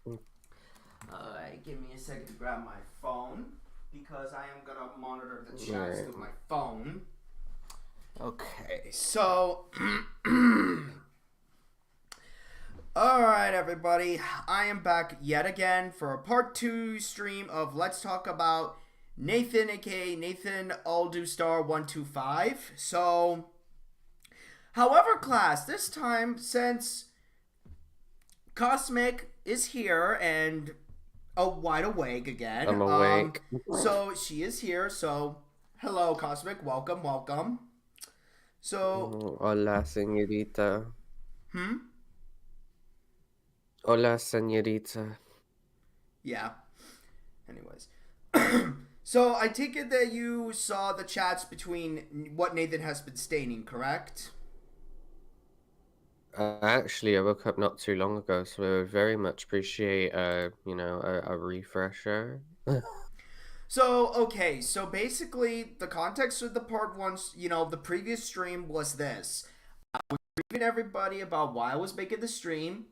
Alright, give me a second to grab my phone because I am gonna monitor the chats Right. through my phone. Okay, so alright everybody, I am back yet again for a part 2 stream of Let's Talk About Nathan, aka NathanAlduStar125. So, however, class, this time since Kosmik is here and wide awake again. I'm awake. So she is here. So hello, Cosmic. Welcome, welcome. So, Hola, señorita. hmm, Hola, señorita. yeah. Anyways, so I take it that you saw the chats between what Nathan has been stating, correct? Actually, I woke up not too long ago, so I would very much appreciate, a refresher. So, okay, so basically, the context of the part one, the previous stream was this. I was briefing everybody about why I was making the stream,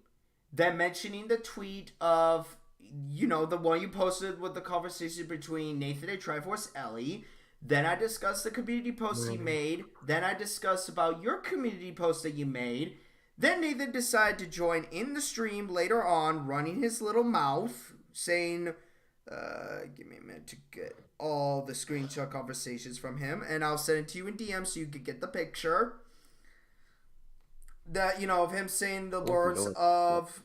then mentioning the tweet of, the one you posted with the conversation between Nathan and Triforce Ellie. Then I discussed the community post he made. Then I discussed about your community post that you made. Then Nathan decided to join in the stream later on, running his little mouth, saying, give me a minute to get all the screenshot conversations from him, and I'll send it to you in DM so you can get the picture. That, of him saying the words of,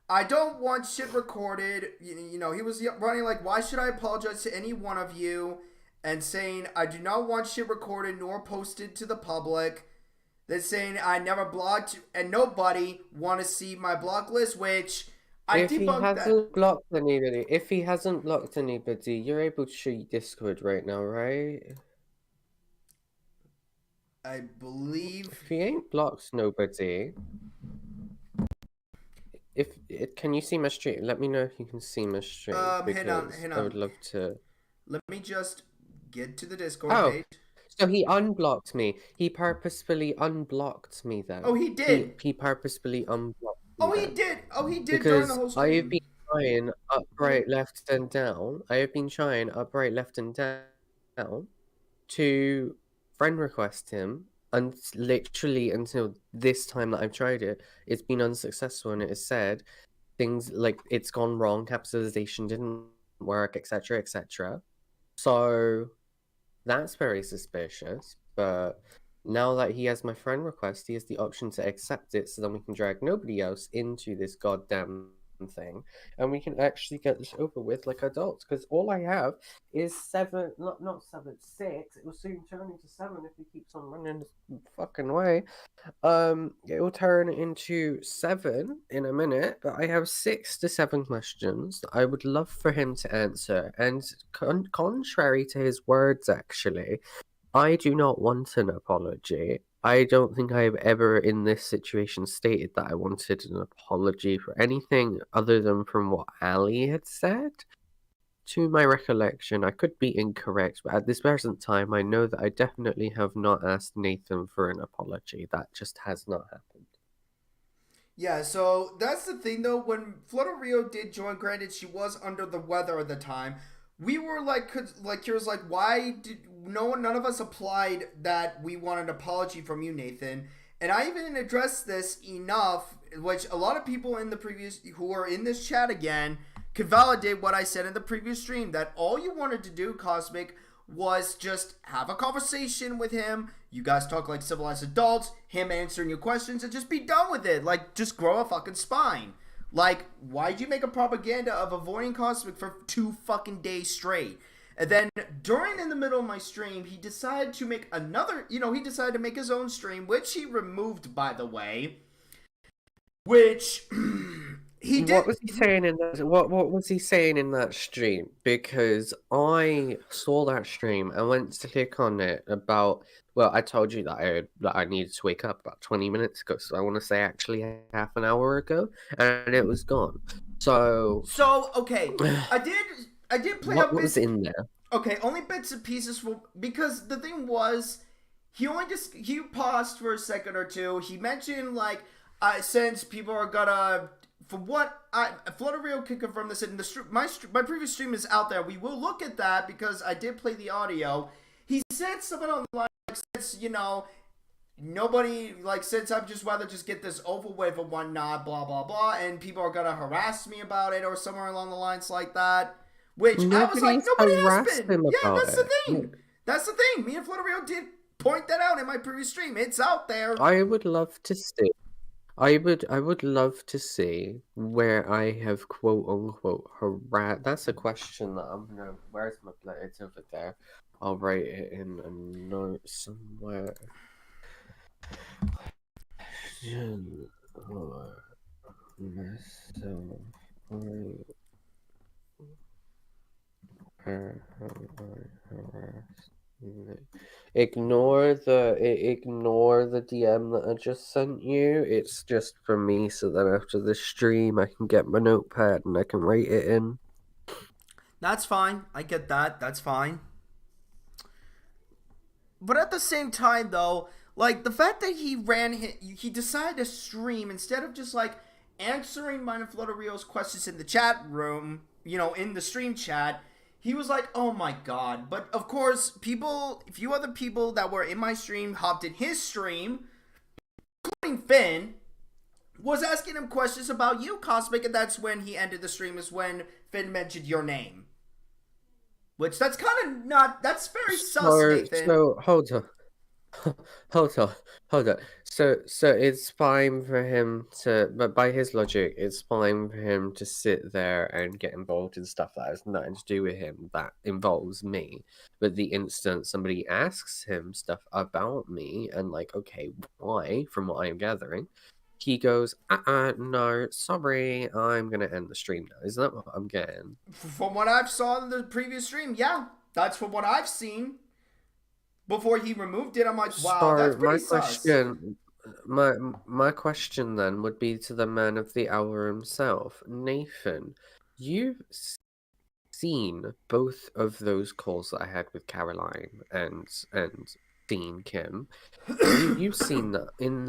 I don't want shit recorded. He was running like, why should I apologize to any one of you? And saying, I do not want shit recorded nor posted to the public. Then saying, I never blocked and nobody want to see my block list, which I If he debunked that. hasn't blocked anybody, you're able to show your Discord right now, right? I believe. If he ain't blocked nobody, can you see my stream? Let me know if you can see my stream, Hang on, because hang I on. would love to. Let me just get to the Discord Oh, page. so he unblocked me. He purposefully unblocked me Oh, then. he did. He purposefully unblocked me Oh, he then. did. Oh, he did during the Because whole I have stream. been trying up, right, left, and down. I have been trying up, right, left, and down to friend request him, and literally until this time that I've tried it, it's been unsuccessful, and it has said things like it's gone wrong, capitalization didn't work, etc., etc. So that's very suspicious, but now that he has my friend request, he has the option to accept it, so then we can drag nobody else into this goddamn thing, and we can actually get this over with like adults. Because all I have is seven, not seven, six. It will soon turn into seven if he keeps on running this fucking way. It will turn into seven in a minute, but I have 6 to 7 questions that I would love for him to answer. And contrary to his words, actually, I do not want an apology. I don't think I've ever in this situation stated that I wanted an apology for anything other than from what Ali had said. To my recollection, I could be incorrect, but at this present time, I know that I definitely have not asked Nathan for an apology. That just has not happened. Yeah, so that's the thing though. When Flutter Rio did join, granted she was under the weather at the time. We were like, he was like, why did none of us applied that we wanted an apology from you, Nathan? And I even addressed this enough, which a lot of people in the previous who are in this chat again could validate what I said in the previous stream, that all you wanted to do, Cosmic, was just have a conversation with him. You guys talk like civilized adults, him answering your questions, and just be done with it. Like, just grow a fucking spine. Like, why'd you make a propaganda of avoiding Cosmic for 2 fucking days straight? And then during in the middle of my stream, he decided to make another, he decided to make his own stream, which he removed, by the way. Which he did. What was he saying in that? What was he saying in that stream? Because I saw that stream and went to click on it about. Well, I told you that I needed to wake up about 20 minutes ago, so I want to say actually half an hour ago, and it was gone. So Okay, I did play what up was bits. in there? Okay, only bits and pieces because the thing was, he paused for a second or two. He mentioned like, since people are gonna from what I Flutterio can confirm this in the my previous stream is out there. We will look at that because I did play the audio. He said something on the line like, since nobody like since I'd just rather just get this over with and whatnot, blah blah blah, and people are gonna harass me about it or somewhere along the lines like that. Which I was like, Nobody's nobody has harassed been. him Yeah, about that's the it. thing. That's the thing. Me and Flutterio did point that out in my previous stream. It's out there. I would love to see. I would love to see where I have quote unquote harassed. That's a question that I'm gonna. Where's my letter? It's over there. I'll write it in a note somewhere. Or myself. Ignore the DM that I just sent you. It's just for me, so that after the stream I can get my notepad and I can write it in. That's fine. I get that. That's fine. But at the same time, though, like the fact that he decided to stream instead of just like answering mine and Flutterio's questions in the chat room, in the stream chat. He was like, "Oh my god!" But of course, a few other people that were in my stream hopped in his stream, including Finn, was asking him questions about you, Kosmik, and that's when he ended the stream. Is when Finn mentioned your name, which that's kind of not. That's very sus, Nathan. So hold on. Hold on, hold on. So it's fine for him to, but by his logic, it's fine for him to sit there and get involved in stuff that has nothing to do with him, that involves me. But the instant somebody asks him stuff about me, and like, okay, why? From what I'm gathering, he goes, no, sorry, I'm gonna end the stream now. Is that what I'm getting? From what I've saw in the previous stream, yeah, that's from what I've seen. Before he removed it, I'm like, wow, that's So pretty sus. my question then would be to the man of the hour himself, Nathan. You've seen both of those calls that I had with Caroline and Dean Kim. You've seen that in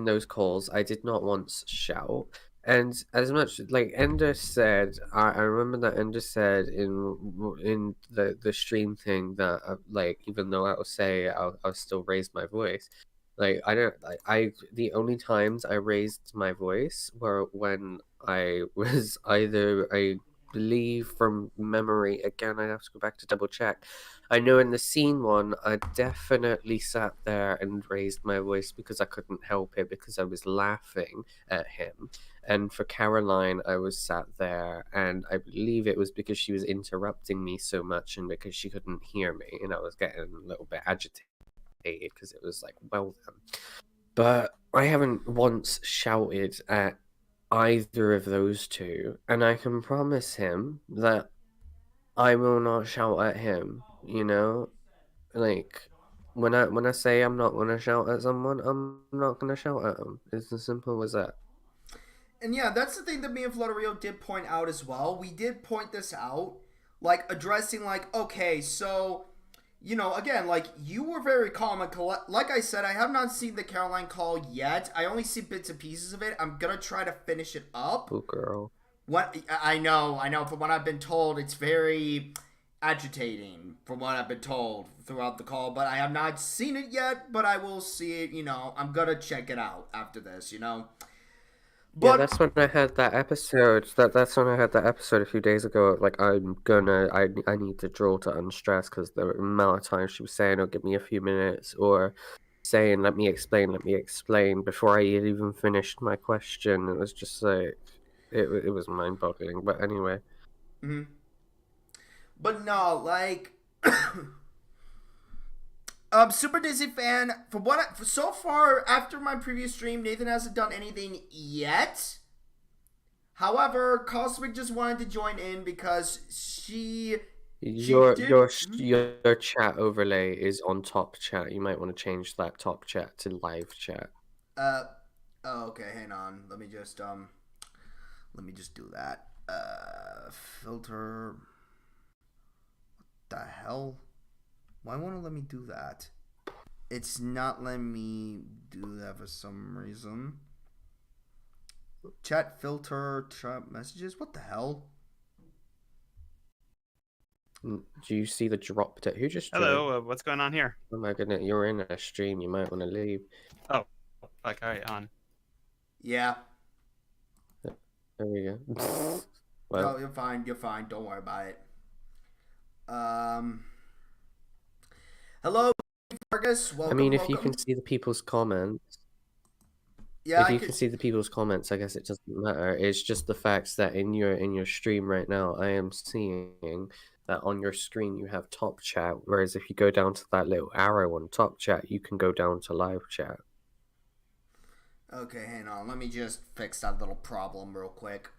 those calls, I did not once shout. And as much like Ender said, I remember that Ender said in the stream thing that like even though I'll say I'll still raise my voice. Like I don't like I the only times I raised my voice were when I was either I believe from memory again I have to go back to double check. I know in the scene one, I definitely sat there and raised my voice because I couldn't help it because I was laughing at him. And for Caroline, I was sat there and I believe it was because she was interrupting me so much and because she couldn't hear me and I was getting a little bit agitated because it was like, well then. But I haven't once shouted at either of those two, and I can promise him that I will not shout at him, you know? Like when I say I'm not gonna shout at someone, I'm not gonna shout at them. It's as simple as that. And yeah, that's the thing that me and Flutterio did point out as well. We did point this out, like addressing, like, okay, so, again, like, you were very calm and collect. Like I said, I have not seen the Caroline call yet. I only see bits and pieces of it. I'm gonna try to finish it up. Oh girl. What I know. From what I've been told, it's very agitating. From what I've been told throughout the call, but I have not seen it yet. But I will see it. I'm gonna check it out after this. Yeah, But that's when I had that episode. That's when I had that episode a few days ago. Like I need to draw to unstress because the amount of times she was saying, "Oh, give me a few minutes," or saying, let me explain," before I had even finished my question. It was just like it was mind boggling. But anyway. mhm. But no, like, Super Disney fan. So far after my previous stream, Nathan hasn't done anything yet. However, Cosmic just wanted to join in because she Your did. your your chat overlay is on top chat. You might want to change that top chat to live chat. Uh, oh, okay. Hang on. Let me just do that. Filter. The hell? Why won't it let me do that? It's not letting me do that for some reason. Chat filter, chat messages. What the hell? Do you see the drop that who just joined? Hello, what's going on here? Oh my goodness, you're in a stream. You might want to leave. Oh, fuck, all right, on. Yeah. There we go. No, Well, you're fine. You're fine. Don't worry about it. Hello, Fergus. I Welcome, mean, if you welcome. can see the people's comments, Yeah, if I you could. can see the people's comments, I guess it doesn't matter. It's just the fact that in your stream right now, I am seeing that on your screen you have top chat, whereas if you go down to that little arrow on top chat, you can go down to live chat. Okay, hang on. Let me just fix that little problem real quick.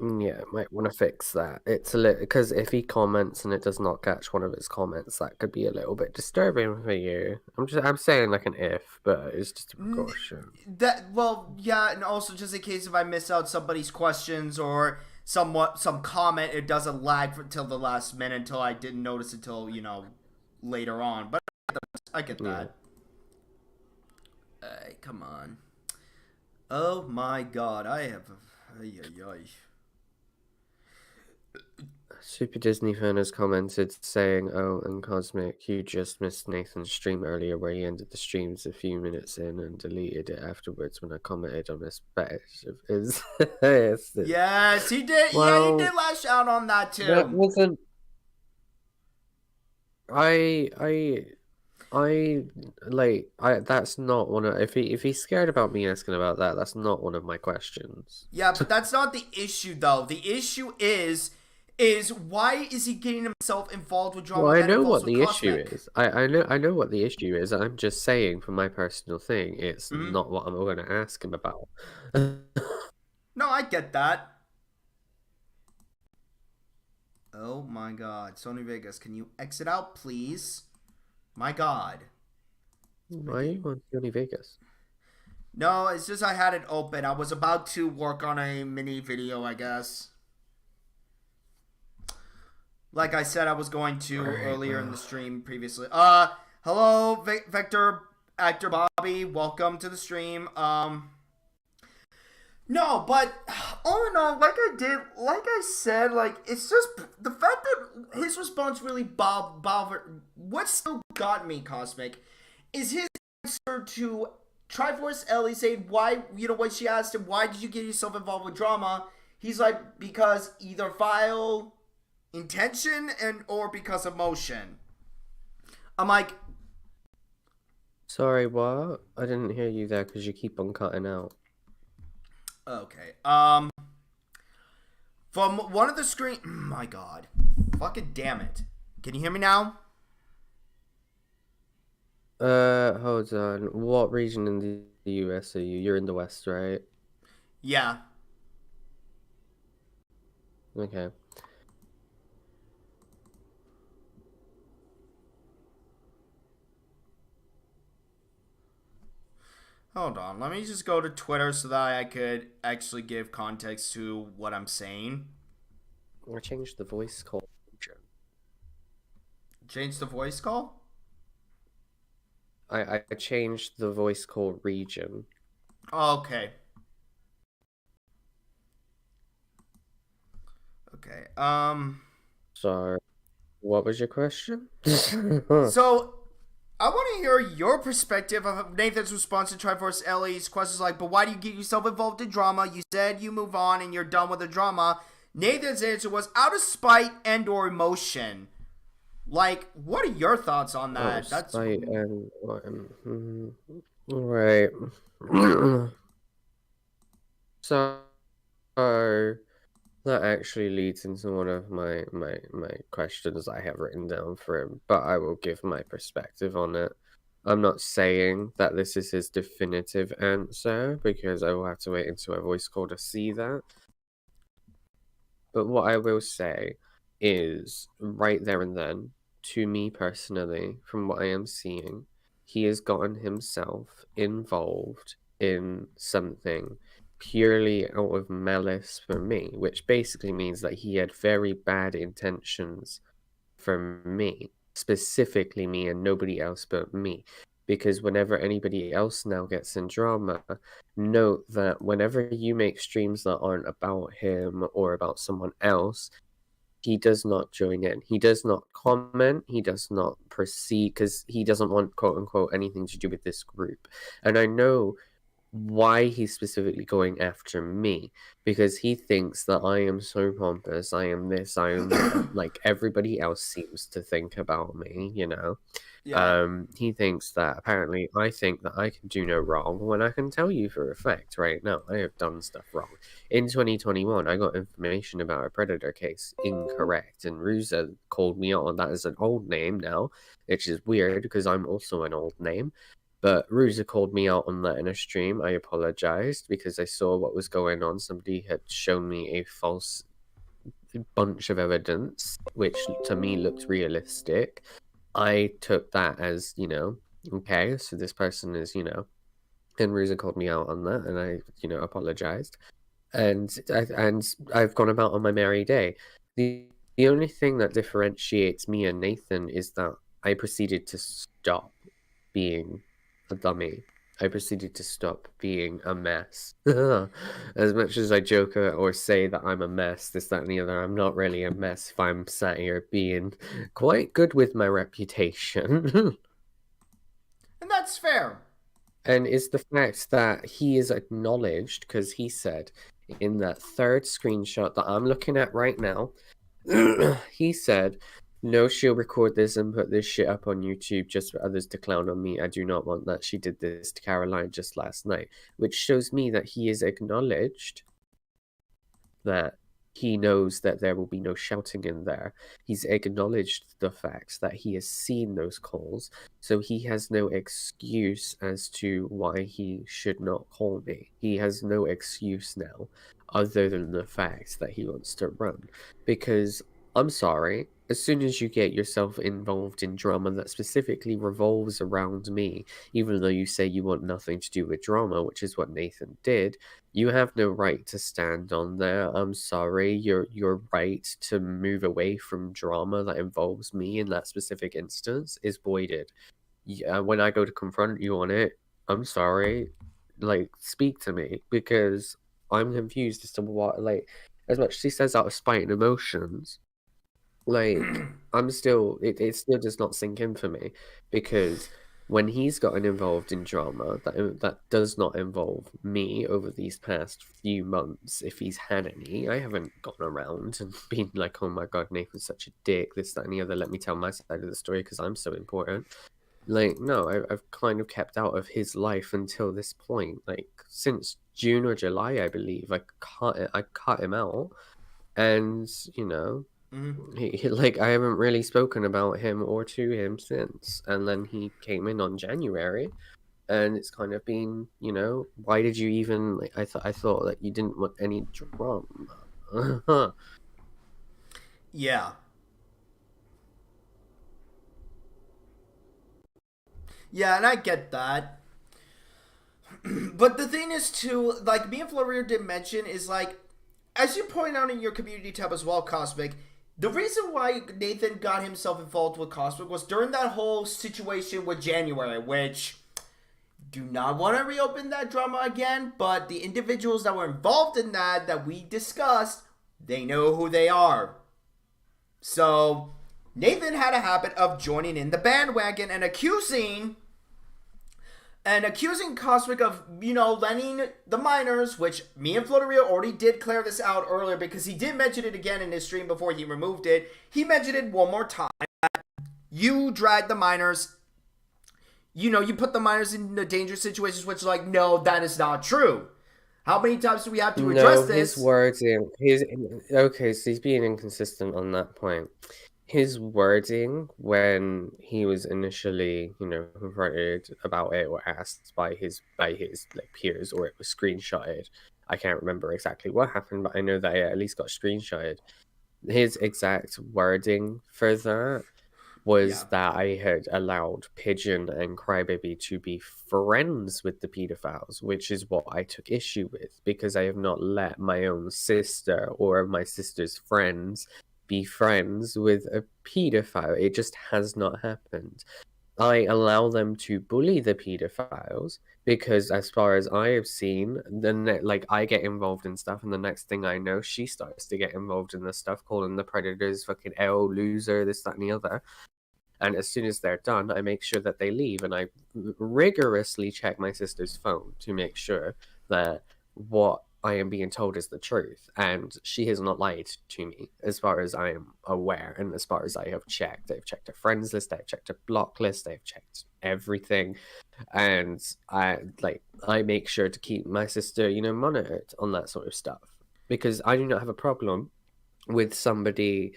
Yeah, might want to fix that. It's a little because if he comments and it does not catch one of his comments, that could be a little bit disturbing for you. I'm saying like an if, but it's just a precaution. Yeah, and also just in case if I miss out somebody's questions or some comment, it doesn't lag until the last minute until I didn't notice until later on. But I get that. Hey, come on. Oh my God, I have. Super Disney fan has commented saying, "Oh, and Kosmik, you just missed Nathan's stream earlier where he ended the streams a few minutes in and deleted it afterwards when I commented on his best of his." Yes, he did. Well, yeah, he did lash out on that too. That wasn't. That's not one of if he's scared about me asking about that, that's not one of my questions. Yeah, but that's not the issue though. The issue is why is he getting himself involved with drama? Well, I that know involves what the with issue Kosmik? is. I know what the issue is. I'm just saying for my personal thing, it's not what I'm going to ask him about. No, I get that. Oh my God, Sony Vegas, can you exit out, please? My God. Why are you on Sony Vegas? No, it's just I had it open. I was about to work on a mini video, I guess. Like I said, I was going to earlier in the stream previously. Hello, Vector Actor Bobby. Welcome to the stream. No, but all in all, like I said, like it's just the fact that his response really bothered. What still got me, Kosmik, is his answer to Triforce Ellie saying why when she asked him why did you get yourself involved with drama, he's like because either file intention or because emotion. I'm like, sorry, what? I didn't hear you there because you keep on cutting out. Okay. From one of the screen. My God. Fucking damn it. Can you hear me now? Hold on. What region in the US are you? You're in the West, right? Yeah. Okay. Hold on. Let me just go to Twitter so that I could actually give context to what I'm saying. I changed the voice call. Change the voice call? I changed the voice call region. Okay. Okay. So, what was your question? So, I want to hear your perspective of Nathan's response to Triforce Ellie's questions like, but why do you get yourself involved in drama? You said you move on and you're done with the drama. Nathan's answer was out of spite and or emotion. Like, what are your thoughts on that? That's spite and right. So that actually leads into one of my questions I have written down for him, but I will give my perspective on it. I'm not saying that this is his definitive answer because I will have to wait until a voice call to see that. But what I will say is right there and then, to me personally, from what I am seeing, he has gotten himself involved in something purely out of malice for me, which basically means that he had very bad intentions for me, specifically me and nobody else but me. because whenever anybody else now gets in drama, note that whenever you make streams that aren't about him or about someone else, he does not join in. He does not comment. He does not proceed because he doesn't want, quote unquote, anything to do with this group. And I know why he's specifically going after me, because he thinks that I am so pompous, I am this, I am that, like everybody else seems to think about me, you know. Yeah. He thinks that apparently I think that I can do no wrong when I can tell you for a fact right now I have done stuff wrong. In 2021, I got information about a predator case incorrect, and Ruza called me out on that as an old name now, which is weird because I'm also an old name. But Ruza called me out on that in a stream. I apologized because I saw what was going on. Somebody had shown me a false bunch of evidence, which to me looked realistic. I took that as, you know, okay, so this person is, you know, and Ruza called me out on that, and I, you know, apologized. And I've gone about on my merry day. The only thing that differentiates me and Nathan is that I proceeded to stop being a dummy. I proceeded to stop being a mess. As much as I joke or say that I'm a mess, this, that, and the other, I'm not really a mess if I'm sat here being quite good with my reputation. And that's fair. And it's the fact that he is acknowledged, because he said in that third screenshot that I'm looking at right now, he said, "No, she'll record this and put this shit up on YouTube just for others to clown on me. I do not want that. She did this to Caroline just last night," which shows me that he is acknowledged that he knows that there will be no shouting in there. He's acknowledged the fact that he has seen those calls, so he has no excuse as to why he should not call me. He has no excuse now, other than the fact that he wants to run. Because, I'm sorry, as soon as you get yourself involved in drama that specifically revolves around me, even though you say you want nothing to do with drama, which is what Nathan did, you have no right to stand on there. I'm sorry. Your right to move away from drama that involves me in that specific instance is voided. When I go to confront you on it, I'm sorry. Like, speak to me, because I'm confused as to what, like, as much as he says out of spite and emotions, like, I'm still, it still does not sink in for me, because when he's gotten involved in drama that does not involve me over these past few months, if he's had any, I haven't gone around and been like, oh my god, Nathan's such a dick, this, that, and the other, let me tell my side of the story because I'm so important. Like, no, I've kind of kept out of his life until this point. Like, since June or July, I believe, I cut him out, and, you know, like, I haven't really spoken about him or to him since. And then he came in on January, and it's kind of been, you know, why did you even, like, I thought that you didn't want any drama. Yeah. Yeah, and I get that. But the thing is, too, like me and Florio did mention, is like, as you point out in your community tab as well, Kosmik, the reason why Nathan got himself involved with Kosmik was during that whole situation with January, which do not want to reopen that drama again, but the individuals that were involved in that we discussed, they know who they are. So Nathan had a habit of joining in the bandwagon and accusing Kosmik of, you know, lending the minors, which me and Florio already did clear this out earlier because he did mention it again in his stream before he removed it. He mentioned it one more time. You dragged the minors, you know, you put the minors in the dangerous situations, which is like, no, that is not true. How many times do we have to address this? His wording, okay, so he's being inconsistent on that point. His wording when he was initially, you know, confronted about it or asked by his like peers, or it was screenshotted. I can't remember exactly what happened, but I know that it at least got screenshotted. His exact wording for that was that I had allowed Pigeon and Crybaby to be friends with the pedophiles, which is what I took issue with, because I have not let my own sister or my sister's friends be friends with a pedophile. It just has not happened. I allow them to bully the pedophiles because, as far as I have seen, like I get involved in stuff, and the next thing I know, she starts to get involved in the stuff, calling the predators fucking L loser, this, that, and the other. And as soon as they're done, I make sure that they leave, and I rigorously check my sister's phone to make sure that what I am being told is the truth. And she has not lied to me, as far as I am aware, and as far as I have checked. I've checked her friends list, I've checked her block list, I've checked everything, and I make sure to keep my sister, monitored on that sort of stuff, because I do not have a problem with somebody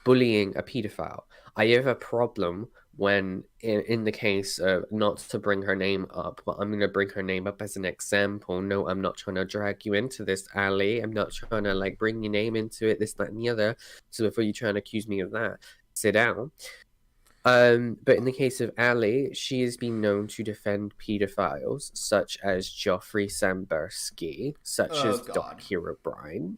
bullying a pedophile. I have a problem when, in the case of, not to bring her name up, but I'm going to bring her name up as an example. No, I'm not trying to drag you into this, Ali. I'm not trying to bring your name into it, this, that, and the other. So before you try and accuse me of that, sit down. But in the case of Ali, she has been known to defend pedophiles such as Joffrey Sambersky, such as Dr. Herobrine,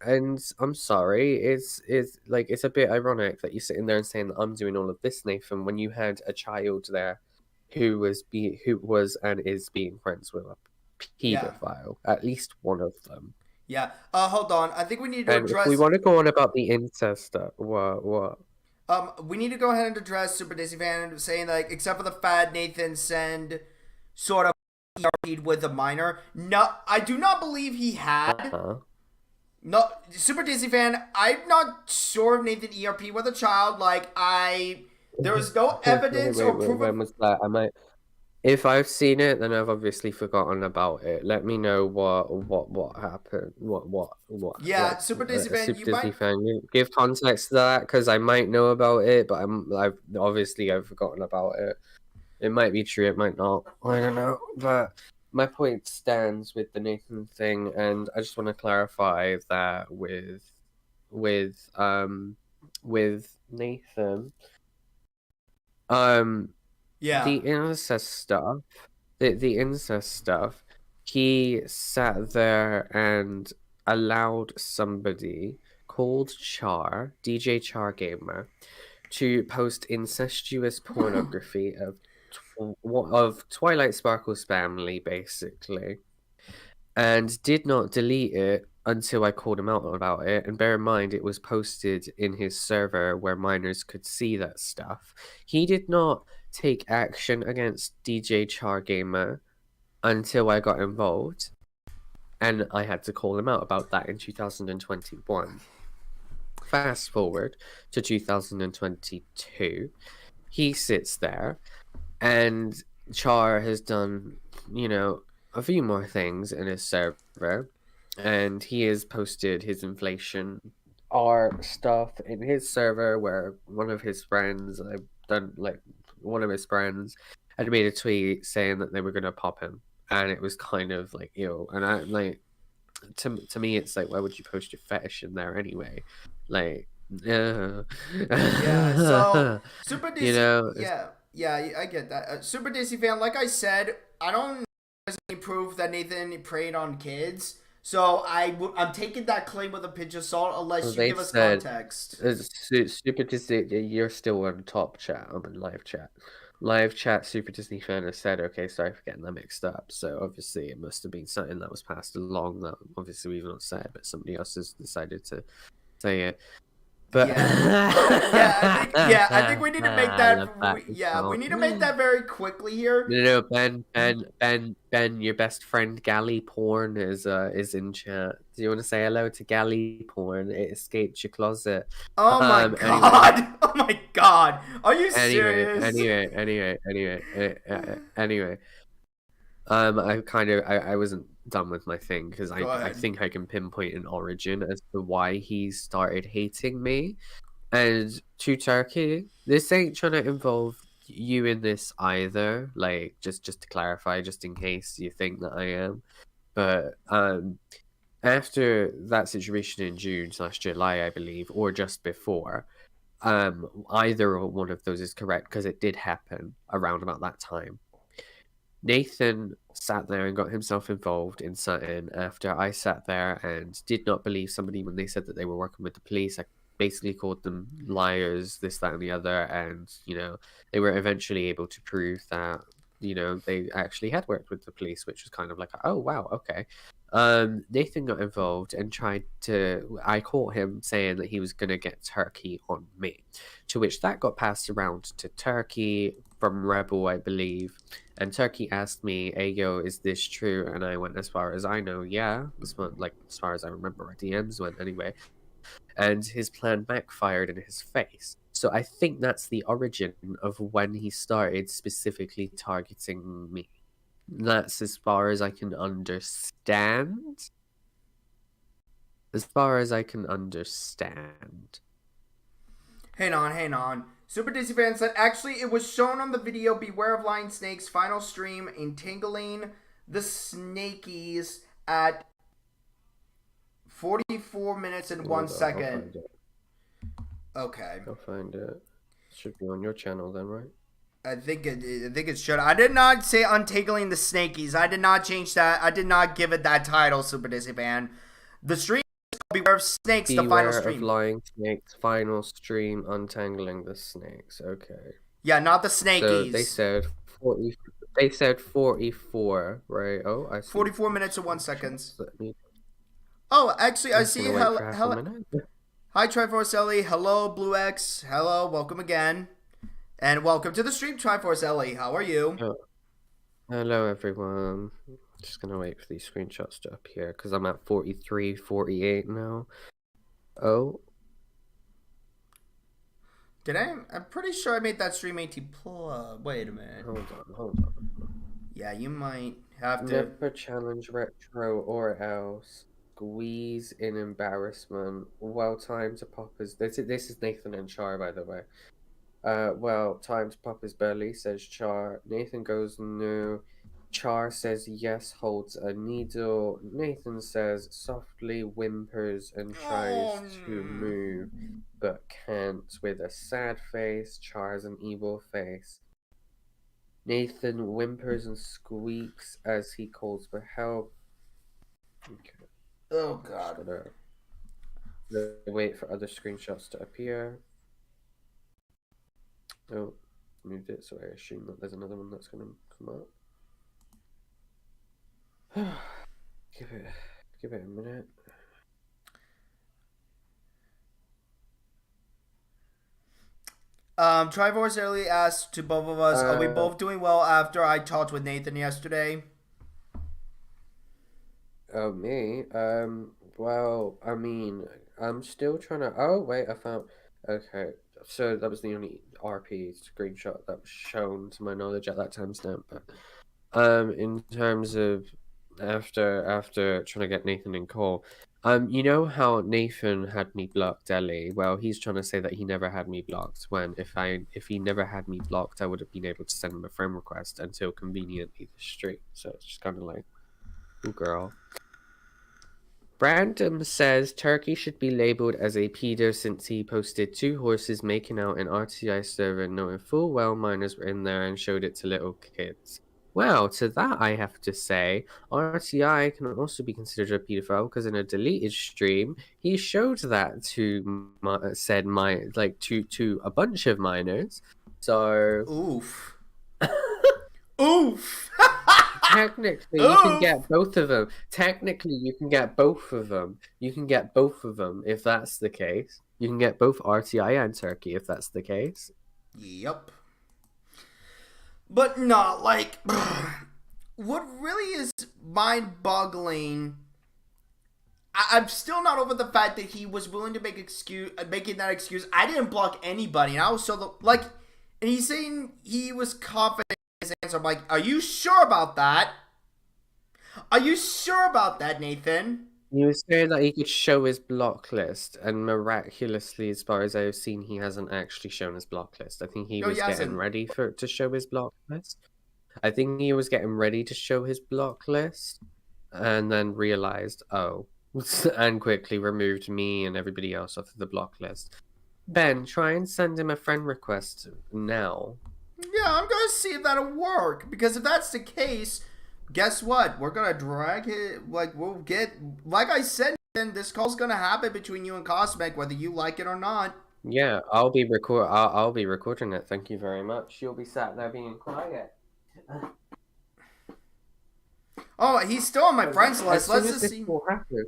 and I'm sorry, it's a bit ironic that you're sitting there and saying that I'm doing all of this, Nathan, when you had a child there who was and is being friends with a pedophile, at least one of them. Yeah. Hold on. I think we need to address. If we want to go on about the incest stuff, what? We need to go ahead and address Super Disney Fan saying except for the fact Nathan send sort of ERP'd with a minor. No, I do not believe he had. No, Super Disney Fan, I'm not sure if Nathan ERP with a child. There was no evidence or proof. When was that? If I've seen it, then I've obviously forgotten about it. Let me know what happened. What? Yeah, Super Disney Fan, Fan, give context to that, because I might know about it, but I've forgotten about it. It might be true, it might not. I don't know, but my point stands with the Nathan thing, and I just want to clarify that with Nathan, yeah, the incest stuff, he sat there and allowed somebody called DJ Char Gamer, to post incestuous pornography of Twilight Sparkle's family, basically, and did not delete it until I called him out about it. And bear in mind, it was posted in his server where minors could see that stuff. He did not take action against DJ Char Gamer until I got involved, and I had to call him out about that in 2021. Fast forward to 2022, he sits there, and Char has done, a few more things in his server, and he has posted his inflation art stuff in his server, where one of his friends had made a tweet saying that they were going to pop him, and it was kind of and I to me it's like, why would you post your fetish in there anyway? Yeah, so Super Disney, yeah, I get that. Super Disney Fan, like I said, I don't any proof that Nathan preyed on kids, so I'm taking that claim with a pinch of salt unless you give us context. Super Disney, you're still on top chat. I'm in live chat. Live chat, Super Disney Fan has said, okay, sorry for getting that mixed up. So obviously it must have been something that was passed along that obviously we've not said, but somebody else has decided to say it. But I think we need to make that. We need to make that very quickly here. No, Ben, your best friend Galley Porn is in chat. Do you want to say hello to Galley Porn? It escaped your closet. Oh my god! Anyway. Oh my god! Are you serious? Anyway. I wasn't done with my thing, because I think I can pinpoint an origin as to why he started hating me. And to Turkey, this ain't trying to involve you in this either. Just to clarify, just in case you think that I am. But after that situation in June/July, I believe, or just before, either one of those is correct, because it did happen around about that time. Nathan sat there and got himself involved in something after I sat there and did not believe somebody when they said that they were working with the police. I basically called them liars, this, that, and the other, and they were eventually able to prove that they actually had worked with the police, which was kind of like, oh wow, okay. Nathan got involved and I caught him saying that he was gonna get Turkey on me, to which that got passed around to Turkey from Rebel, I believe. And Turkey asked me, hey, yo, is this true? And I went, as far as I know, yeah. As far as I remember, our DMs went anyway. And his plan backfired in his face. So I think that's the origin of when he started specifically targeting me. That's as far as I can understand. As far as I can understand. Hang on. Super Disney fan said, actually, it was shown on the video Beware of Lying Snakes final stream entangling the snakies at 44 minutes and 1 second. Okay. I'll find it. Should be on your channel then, right? I think it should. I did not say untangling the snakies. I did not change that. I did not give it that title, Super Disney fan. The stream is called Beware of Snakes, the final stream. Beware of Lying Snakes, final stream, untangling the snakes. Okay. Yeah, not the snakies. So they said 40. They said 44, right? Oh, I see. 44 minutes and 1 second. Oh, actually, I see. Hi, Triforce Ellie. Hello, Blue X. Hello, welcome again. And welcome to the stream, Triforce Ellie. How are you? Oh. Hello, everyone. Just gonna wait for these screenshots to appear because I'm at 43, 48 now. Oh. Did I? I'm pretty sure I made that stream 18 plus. Wait a minute. Hold on. Yeah, you might have to. Never challenge retro or else. Squeeze in embarrassment. Well, time to pop his. This is Nathan and Char, by the way. Well, time to pop his belly, says Char. Nathan goes no. Char says yes, holds a needle. Nathan says softly whimpers and tries to move, but can't with a sad face. Char has an evil face. Nathan whimpers and squeaks as he calls for help. Okay. Oh, God. Wait for other screenshots to appear. Oh, moved it, so I assume that there's another one that's going to come up. Give it a minute. Trivorce early asked to both of us, are we both doing well after I talked with Nathan yesterday? Oh, me? Well, I mean, I'm still trying to... Oh, wait, I found... Okay, so that was the only RP screenshot that was shown to my knowledge at that timestamp, but... in terms of after trying to get Nathan in call, you know how Nathan had me blocked, Ellie? Well, he's trying to say that he never had me blocked, when if he never had me blocked, I would have been able to send him a friend request until conveniently the stream. So it's just kind of like, ooh, girl. Brandon says Turkey should be labeled as a pedo since he posted 2 horses making out in RTI server knowing full well minors were in there and showed it to little kids. Well, to that I have to say, RTI can also be considered a pedophile because in a deleted stream, he showed that to to a bunch of minors. So oof. Oof. Technically, you can get both of them. Technically, you can get both of them. You can get both of them if that's the case. You can get both RTI and Turkey if that's the case. Yep. But no, like, what really is mind-boggling, I'm still not over the fact that he was willing to making that excuse. I didn't block anybody, and I was and he's saying he was confident in his answer. I'm like, are you sure about that? Are you sure about that, Nathan? He was saying that he could show his block list, and miraculously, as far as I've seen, he hasn't actually shown his block list. I think he was getting ready to show his block list. I think he was getting ready to show his block list, and then realized, oh, and quickly removed me and everybody else off of the block list. Ben, try and send him a friend request now. Yeah, I'm gonna see if that'll work, because if that's the case, guess what? We're gonna drag it. Like, we'll get. Like I said, Nathan, this call's gonna happen between you and Kosmik, whether you like it or not. Yeah, I'll be recording it. Thank you very much. You'll be sat there being quiet. Oh, he's still on my friends list. As soon Let's as just this see. will happen.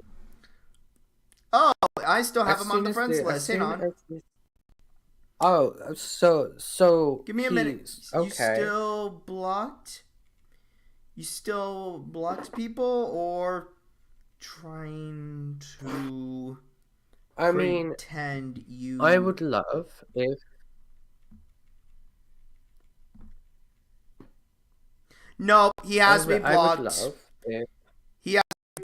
Oh, I still have As him on soon the as friends the- as list. Hang soon on. as- Oh, so Give me a he- minute. You Okay. still blocked? You still blocked people or trying to I mean, pretend you I would love if No, he has me I would blocked. love if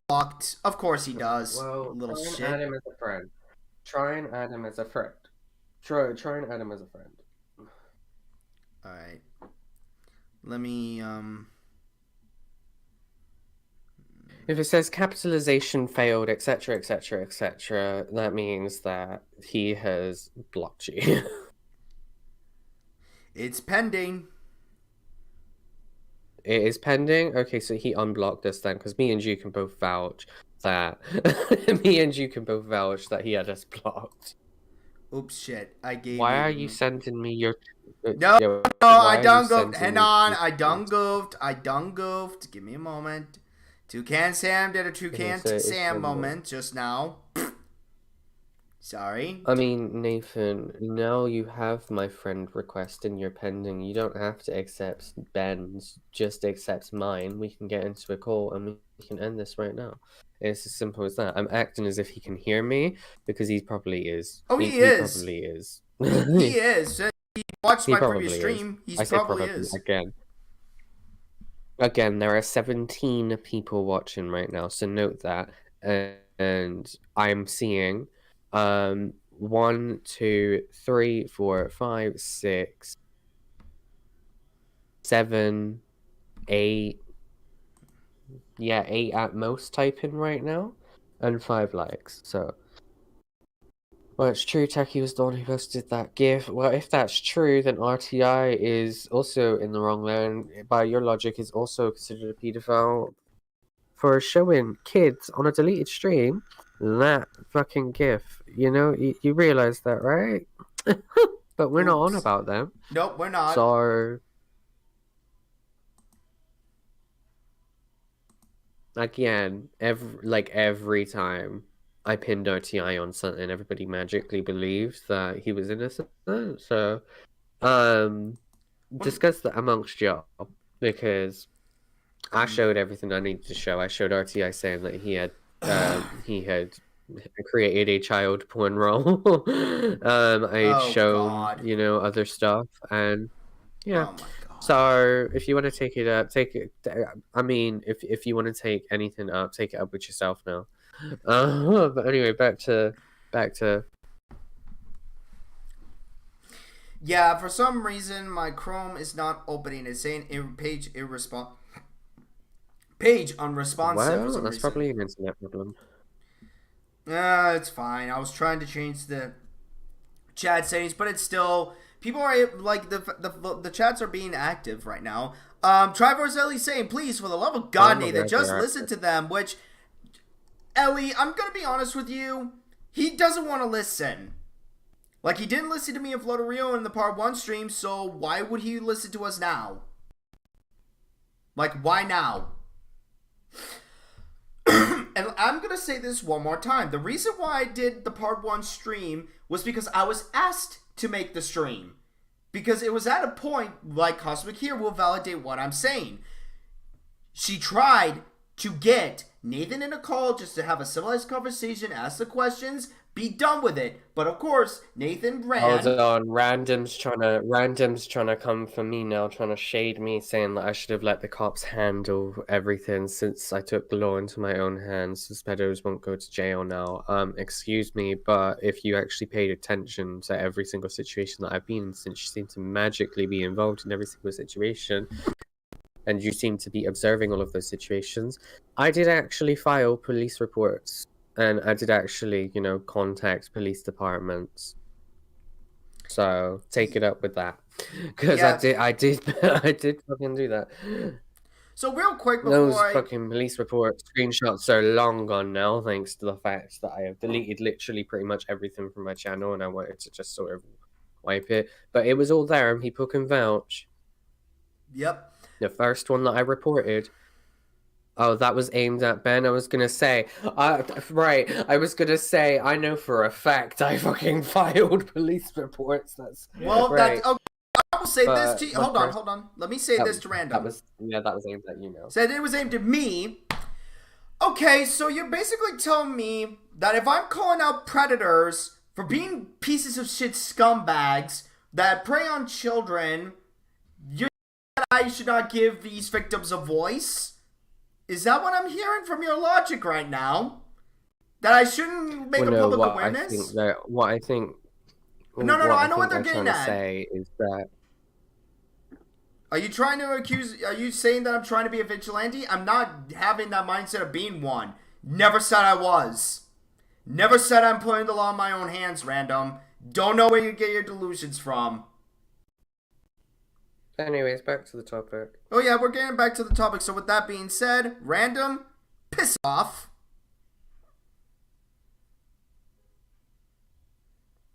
Blocked. Of course he does. well, Little try and shit. add him as a friend. Try and add him as a friend. Try and add him as a friend. Alright. Let me If it says capitalization failed, etc., etc., etc., that means that he has blocked you. It's pending. It is pending? Okay, so he unblocked us then, because me and you can both vouch that he had us blocked. Oops, shit. I gave Why you... are you sending me your... No, Yo, no, I why are done you goofed. sending Hang me on, these I done things? goofed. I done goofed. Give me a moment. Toucan Sam did a Toucan so it's Sam one more. moment just now. Sorry. I mean, Nathan, now you have my friend request in your pending. You don't have to accept Ben's, just accept mine. We can get into a call and we can end this right now. It's as simple as that. I'm acting as if he can hear me because he probably is. Oh, he is. Probably is. He is. He watched He my probably previous is. stream. He I say probably probably is. again. Again, there are 17 people watching right now, so note that. And I'm seeing 1, 2, 3, 4, 5, 6, 7, 8. Yeah, 8 at most typing right now, and 5 likes. So, well, it's true. Techie was the one who posted that GIF. Well, if that's true, then RTI is also in the wrong there, and by your logic, is also considered a pedophile for showing kids on a deleted stream that fucking GIF. You know, you realize that, right? But we're not on Oops. about them. Nope, we're not. So, again, every time I pinned RTI on something, everybody magically believed that he was innocent. So, discuss that amongst y'all, because I showed everything I needed to show. I showed RTI saying that he had created a child porn role. I'd shown God. Other stuff, and yeah. Oh my God. So if you want to take it up, take it. I mean, if you want to take anything up, take it up with yourself now. But anyway, back to. Yeah, for some reason my Chrome is not opening. It's saying page unresponsive for some That's reason. probably an internet problem. It's fine. I was trying to change the chat settings, but it's still people are like the chats are being active right now. Trivor's Ellie saying, please, for the love of God, Nathan, just listen to them. Which, Ellie, I'm gonna be honest with you, he doesn't want to listen. Like, he didn't listen to me in Floater Rio in the part 1 stream, so why would he listen to us now? Like, why now? And I'm going to say this one more time. The reason why I did the part 1 stream was because I was asked to make the stream. Because it was at a point, like Kosmik here will validate what I'm saying. She tried to get Nathan in a call just to have a civilized conversation, ask the questions, be done with it. But of course, Nathan ran. Hold on, random's trying to come for me now, trying to shade me, saying that I should have let the cops handle everything since I took the law into my own hands. Suspectos won't go to jail now. Excuse me, but if you actually paid attention to every single situation that I've been in, since you seem to magically be involved in every single situation, and you seem to be observing all of those situations, I did actually file police reports. And I did actually, contact police departments. So take it up with that, because I did fucking do that. So real quick Those before fucking police report screenshots are long gone now, thanks to the fact that I have deleted literally pretty much everything from my channel, and I wanted to just sort of wipe it. But it was all there, and people can vouch. Yep. The first one that I reported. Oh, that was aimed at Ben. I was gonna say, right. I was gonna say, I know for a fact I fucking filed police reports. That's Well, right. I will say this But to you. my Hold on, first- hold on. Let me say this to Random. that was aimed at you now. Said it was aimed at me. Okay, so you're basically telling me that if I'm calling out predators for being pieces of shit scumbags that prey on children, I should not give these victims a voice? Is that what I'm hearing from your logic right now? That I shouldn't make a public awareness? What I think. No, I know what they're getting trying at. to say is that. Are you trying to accuse? Are you saying that I'm trying to be a vigilante? I'm not having that mindset of being one. Never said I was. Never said I'm putting the law in my own hands, Random. Don't know where you get your delusions from. Anyways, back to the topic. Oh yeah, we're getting back to the topic. So with that being said, Random, piss off.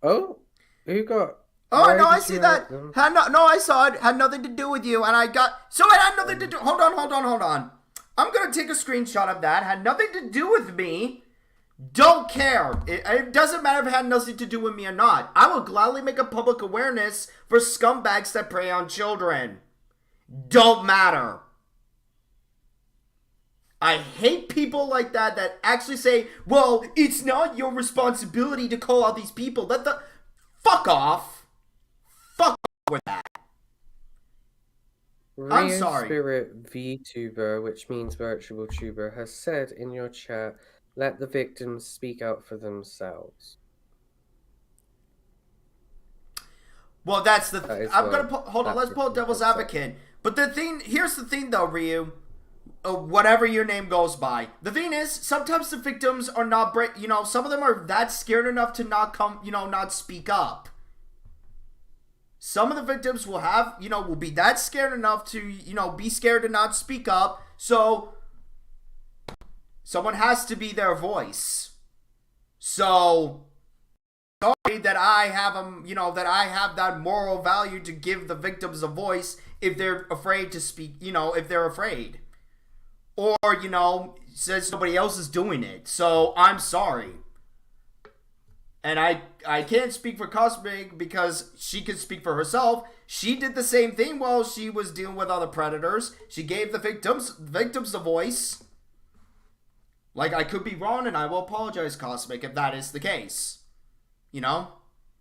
Oh, who got? Oh no, I see that. I saw it. Had nothing to do with you, and I got. So it had nothing to do. Hold on. I'm gonna take a screenshot of that. Had nothing to do with me. Don't care. It doesn't matter if it had nothing to do with me or not. I will gladly make a public awareness for scumbags that prey on children. Don't matter. I hate people like that actually say, well, it's not your responsibility to call out these people. Fuck off. Fuck off with that. I'm sorry. Spirit VTuber, which means virtual tuber, has said in your chat, let the victims speak out for themselves. Well, that's the thing. I'm gonna hold on. Let's pull devil's advocate. But here's the thing, though, Ryu. Whatever your name goes by. The thing is, sometimes the victims are not, some of them are that scared enough to not speak up. Some of the victims will be that scared enough to, be scared to not speak up. So someone has to be their voice. So sorry that I have that moral value to give the victims a voice if they're afraid to speak, if they're afraid. Or, says nobody else is doing it. So I'm sorry. And I can't speak for Kosmik because she can speak for herself. She did the same thing while she was dealing with other predators. She gave the victims a voice. Like, I could be wrong, and I will apologize, Kosmik, if that is the case.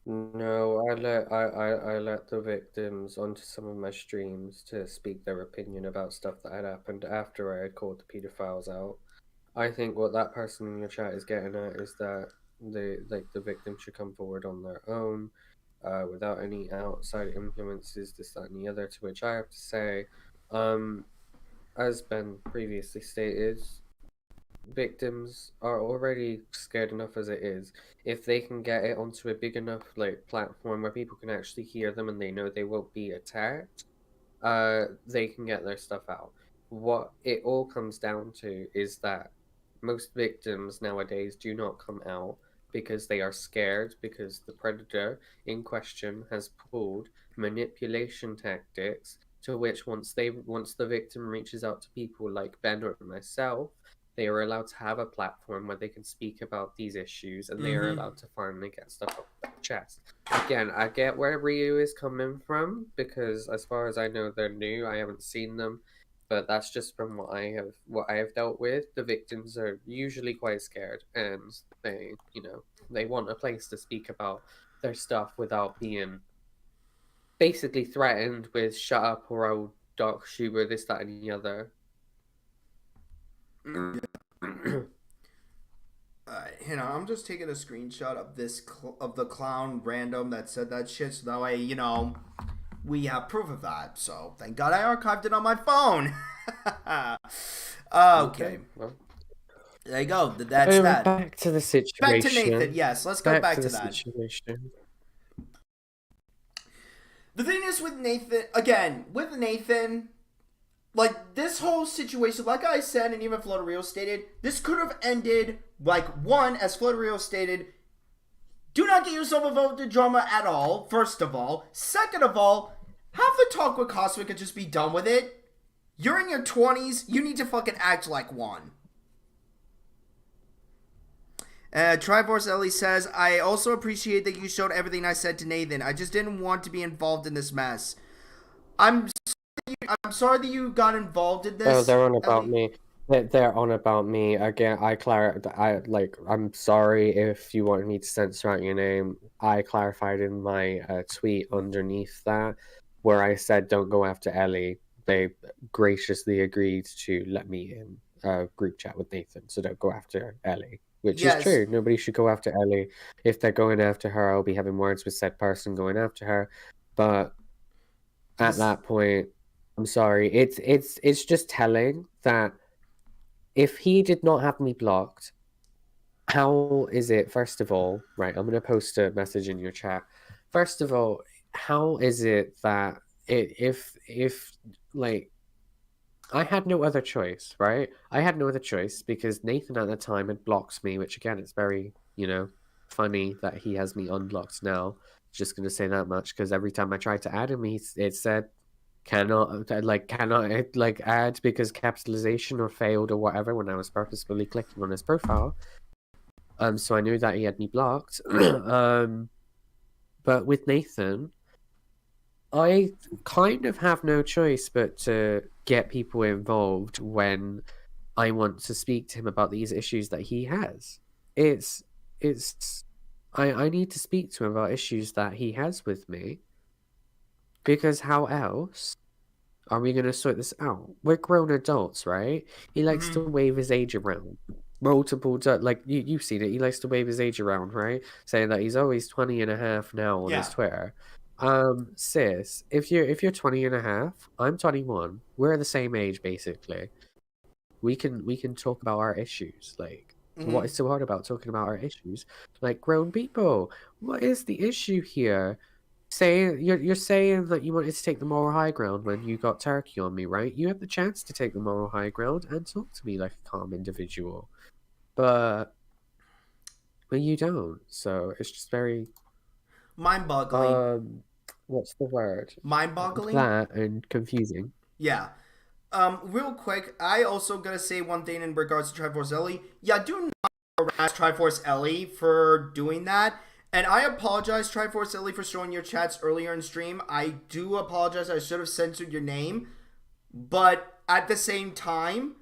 No, I let the victims onto some of my streams to speak their opinion about stuff that had happened after I had called the pedophiles out. I think what that person in your chat is getting at is that the victim should come forward on their own, without any outside influences, this, that, and the other. To which I have to say, as Ben previously stated, victims are already scared enough as it is. If they can get it onto a big enough platform where people can actually hear them and they know they won't be attacked, they can get their stuff out. What it all comes down to is that most victims nowadays do not come out because they are scared, because the predator in question has pulled manipulation tactics, to which once the victim reaches out to people like Ben or myself, they are allowed to have a platform where they can speak about these issues, and they are allowed to finally get stuff off their chest. Again, I get where Ryu is coming from, because as far as I know, they're new. I haven't seen them, but that's just from what I have dealt with. The victims are usually quite scared, and they want a place to speak about their stuff without being basically threatened with "shut up" or "I'll dox you" or this, that, and the other. I'm just taking a screenshot of of the clown Random that said that shit, so that way, we have proof of that. So thank God I archived it on my phone. Okay. Well, there you go. That's that. Back to the situation. Back to Nathan. Yes, let's go back to that. Situation. The thing is with Nathan, like this whole situation, like I said, and even Flotario stated, this could have ended like one, as Flotario stated. Do not get yourself involved in drama at all. First of all, second of all, have the talk with Kosmik and just be done with it. You're in your 20s. You need to fucking act like one. Triforce Ellie says, I also appreciate that you showed everything I said to Nathan. I just didn't want to be involved in this mess. I'm sorry that you got involved in this. Oh, they're on about me. They're on about me again. I'm sorry if you wanted me to censor out your name. I clarified in my tweet underneath that where I said don't go after Ellie. They graciously agreed to let me in a group chat with Nathan, so don't go after Ellie. Which is true. Nobody should go after Ellie. If they're going after her, I'll be having words with said person going after her. But at that point, I'm sorry. It's just telling that if he did not have me blocked, how is it, first of all, right, I'm going to post a message in your chat. First of all, how is it that if like, I had no other choice, right? I had no other choice because Nathan at the time had blocked me, which again, it's very, funny that he has me unblocked now. Just going to say that much because every time I tried to add him, it said cannot add because capitalization or failed or whatever when I was purposefully clicking on his profile. So I knew that he had me blocked. But with Nathan, I kind of have no choice but to get people involved when I want to speak to him about these issues that he has. I need to speak to him about issues that he has with me. Because how else are we going to sort this out? We're grown adults, right? He likes to wave his age around. You've seen it. He likes to wave his age around, right? Saying that he's always 20 and a half now on his Twitter. Sis, if you're 20 and a half, I'm 21. We're the same age, basically. We can talk about our issues. Like, what is so hard about talking about our issues? Like, grown people, what is the issue here? You're saying that you wanted to take the moral high ground when you got turkey on me, right? You have the chance to take the moral high ground and talk to me like a calm individual, but you don't. So it's just very mind-boggling. What's the word? Mind-boggling. That and confusing. Yeah. Real quick, I also gotta say one thing in regards to Triforce Ellie. Yeah, do not harass Triforce Ellie for doing that. And I apologize, Triforce Ellie, for showing your chats earlier in stream. I do apologize. I should have censored your name. But at the same time,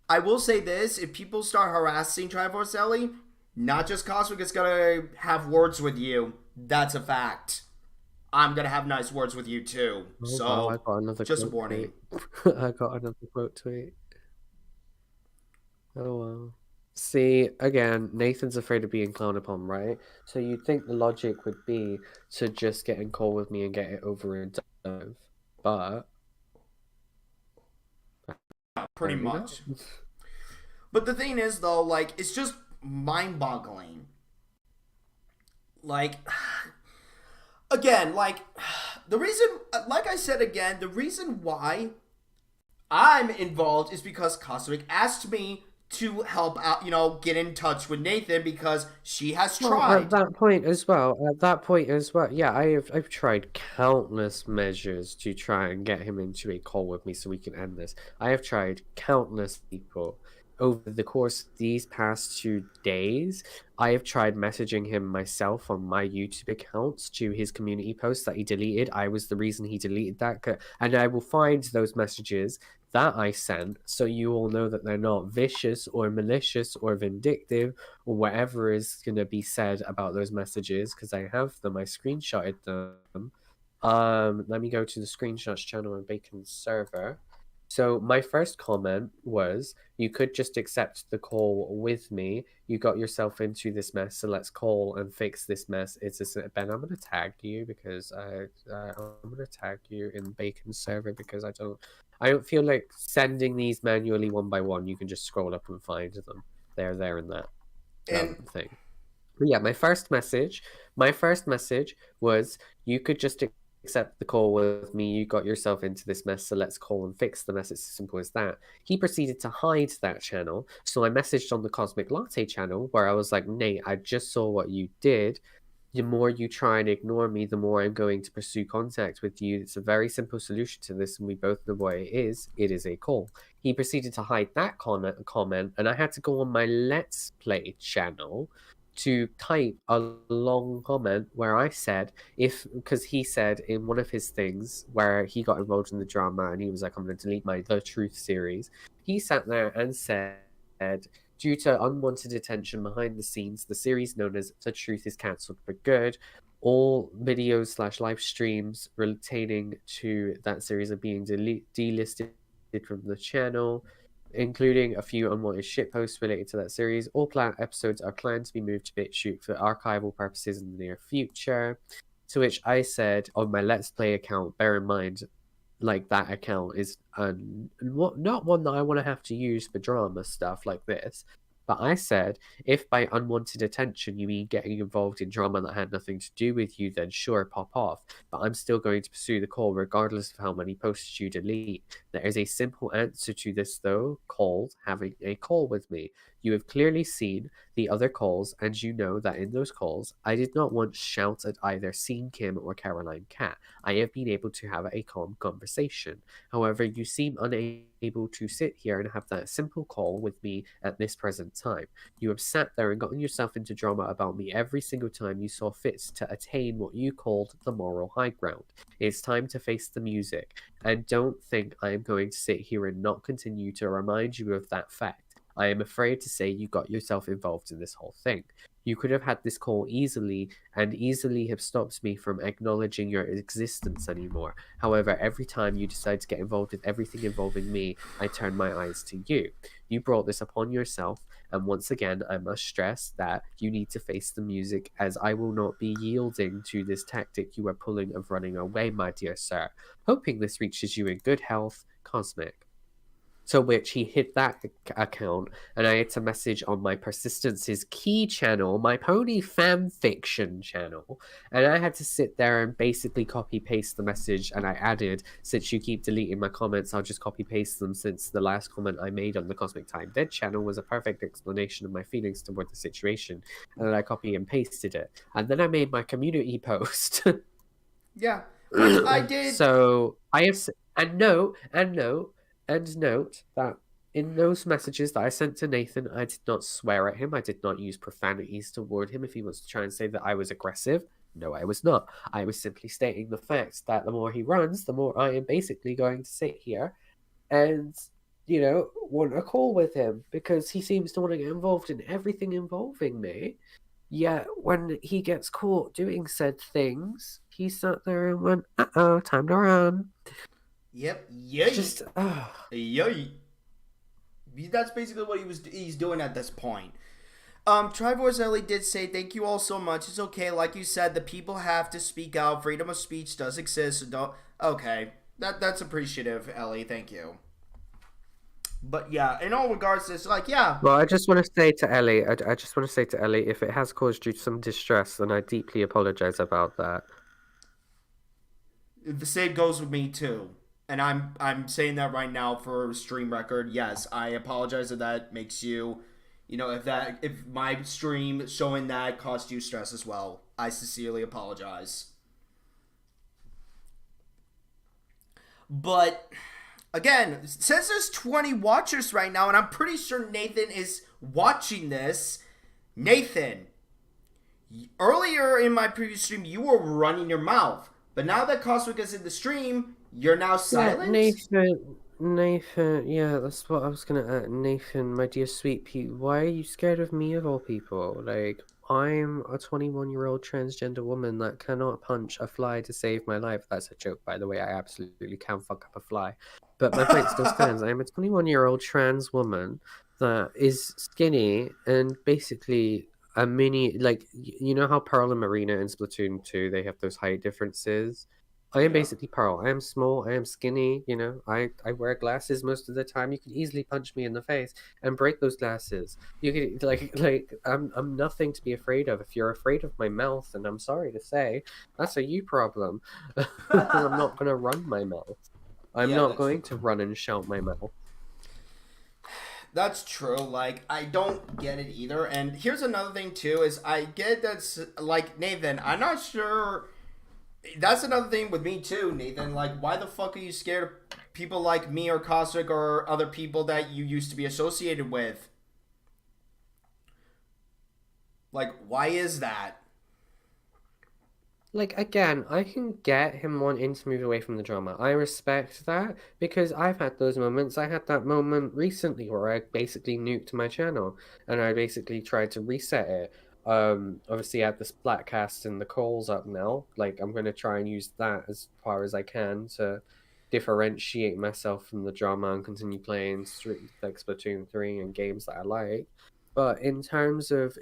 I will say this. If people start harassing Triforce Ellie, not just Kosmik is going to have words with you. That's a fact. I'm going to have nice words with you, too. I got another just a warning. I got another quote tweet. Oh, well. See, again, Nathan's afraid of being clowned upon, right? So you'd think the logic would be to just get in call with me and get it over and done with. But pretty much. But the thing is, though, like, it's just mind-boggling. Like, again, like, the reason, like I said again, the reason why I'm involved is because Kosmik asked me to help out, get in touch with Nathan because she has tried. At that point as well, yeah, I've tried countless measures to try and get him into a call with me so we can end this. I have tried countless people. Over the course of these past 2 days, I have tried messaging him myself on my YouTube accounts to his community posts that he deleted. I was the reason he deleted that. And I will find those messages that I sent so you all know that they're not vicious or malicious or vindictive or whatever is going to be said about those messages because I have them. I screenshotted them. Let me go to the screenshots channel on Bacon's server. So my first comment was, you could just accept the call with me. You got yourself into this mess, so let's call and fix this mess. Ben, I'm going to tag you because I'm going to tag you in Bacon's server because I don't feel like sending these manually one by one. You can just scroll up and find them. They're there in that thing. But yeah, my first message was, you could just accept the call with me. You got yourself into this mess, so let's call and fix the mess. It's as simple as that. He proceeded to hide that channel. So I messaged on the Cosmic Latte channel where I was like, Nate, I just saw what you did. The more you try and ignore me, the more I'm going to pursue contact with you. It's a very simple solution to this, and we both know what it is. It is a call. He proceeded to hide that comment, and I had to go on my Let's Play channel to type a long comment where I said, because he said in one of his things where he got involved in the drama and he was like, I'm going to delete my The Truth series, he sat there and said, due to unwanted attention behind the scenes, the series known as The Truth is cancelled for good. All videos / live streams relating to that series are being delisted from the channel, including a few unwanted shitposts related to that series. All planned episodes are planned to be moved to BitChute for archival purposes in the near future. To which I said on my Let's Play account, bear in mind, like that account is not one that I want to have to use for drama stuff like this. But I said, if by unwanted attention you mean getting involved in drama that had nothing to do with you, then sure, pop off. But I'm still going to pursue the call regardless of how many posts you delete. There is a simple answer to this, though, called having a call with me. You have clearly seen the other calls, and you know that in those calls, I did not once shout at either Scene Kim or Caroline Cat. I have been able to have a calm conversation. However, you seem unable to sit here and have that simple call with me at this present time. You have sat there and gotten yourself into drama about me every single time you saw fit to attain what you called the moral high ground. It's time to face the music, and don't think I am going to sit here and not continue to remind you of that fact. I am afraid to say you got yourself involved in this whole thing. You could have had this call easily and easily have stopped me from acknowledging your existence anymore. However, every time you decide to get involved with everything involving me, I turn my eyes to you. You brought this upon yourself, and once again, I must stress that you need to face the music, as I will not be yielding to this tactic you are pulling of running away, my dear sir. Hoping this reaches you in good health, Kosmik. To which he hid that account, and I had to message on my Persistence's Key channel, my pony fanfiction channel, and I had to sit there and basically copy paste the message. And I added, since you keep deleting my comments, I'll just copy paste them, since the last comment I made on the Cosmic Time Dead channel was a perfect explanation of my feelings toward the situation, and then I copy and pasted it, and then I made my community post. Yeah, which I did. So I have note that in those messages that I sent to Nathan, I did not swear at him. I did not use profanities toward him. If he wants to try and say that I was aggressive, no, I was not. I was simply stating the fact that the more he runs, the more I am basically going to sit here and, want a call with him, because he seems to want to get involved in everything involving me. Yet when he gets caught doing said things, he sat there and went, "Uh-oh, time to run." Yep. Yay. Just, Yay. That's basically what he's doing at this point. Trivor's Ellie did say, thank you all so much. It's okay. Like you said, the people have to speak out. Freedom of speech does exist. So don't. Okay. That's appreciative, Ellie. Thank you. But yeah, in all regards, it's like, yeah. Well, I just want to say to Ellie, if it has caused you some distress, then I deeply apologize about that. The same goes with me too. And I'm saying that right now for stream record. Yes, I apologize if that makes you, if my stream showing that caused you stress as well. I sincerely apologize. But again, since there's 20 watchers right now, and I'm pretty sure Nathan is watching this, Nathan, earlier in my previous stream, you were running your mouth. But now that Kosmik is in the stream, you're now silent? Yeah, Nathan, yeah, that's what I was gonna add. Nathan, my dear sweet Pete, why are you scared of me of all people? Like, I'm a 21-year-old transgender woman that cannot punch a fly to save my life. That's a joke, by the way. I absolutely can fuck up a fly. But my point still stands. I'm a 21-year-old trans woman that is skinny and basically a mini, like, you know how Pearl and Marina in Splatoon 2, they have those height differences? I am Yeah. basically Pearl. I am small. I am skinny. You know, I wear glasses most of the time. You could easily punch me in the face and break those glasses. You could I'm nothing to be afraid of. If you're afraid of my mouth, and I'm sorry to say, that's a you problem, because I'm not gonna run my mouth. I'm Yeah, not that's going to run and shout my mouth. That's true. Like, I don't get it either. And here's another thing too: is I get that's like Nathan. I'm not sure. That's another thing with me too, Nathan. Like, why the fuck are you scared of people like me or Kosmik or other people that you used to be associated with? Like, why is that? Like, again, I can get him wanting to move away from the drama. I respect that because I've had those moments. I had that moment recently where I basically nuked my channel and I basically tried to reset it. Obviously I have the Splatcast and the calls up now. Like, I'm gonna try and use that as far as I can to differentiate myself from the drama and continue playing like Splatoon 3 and games that I like. But in terms of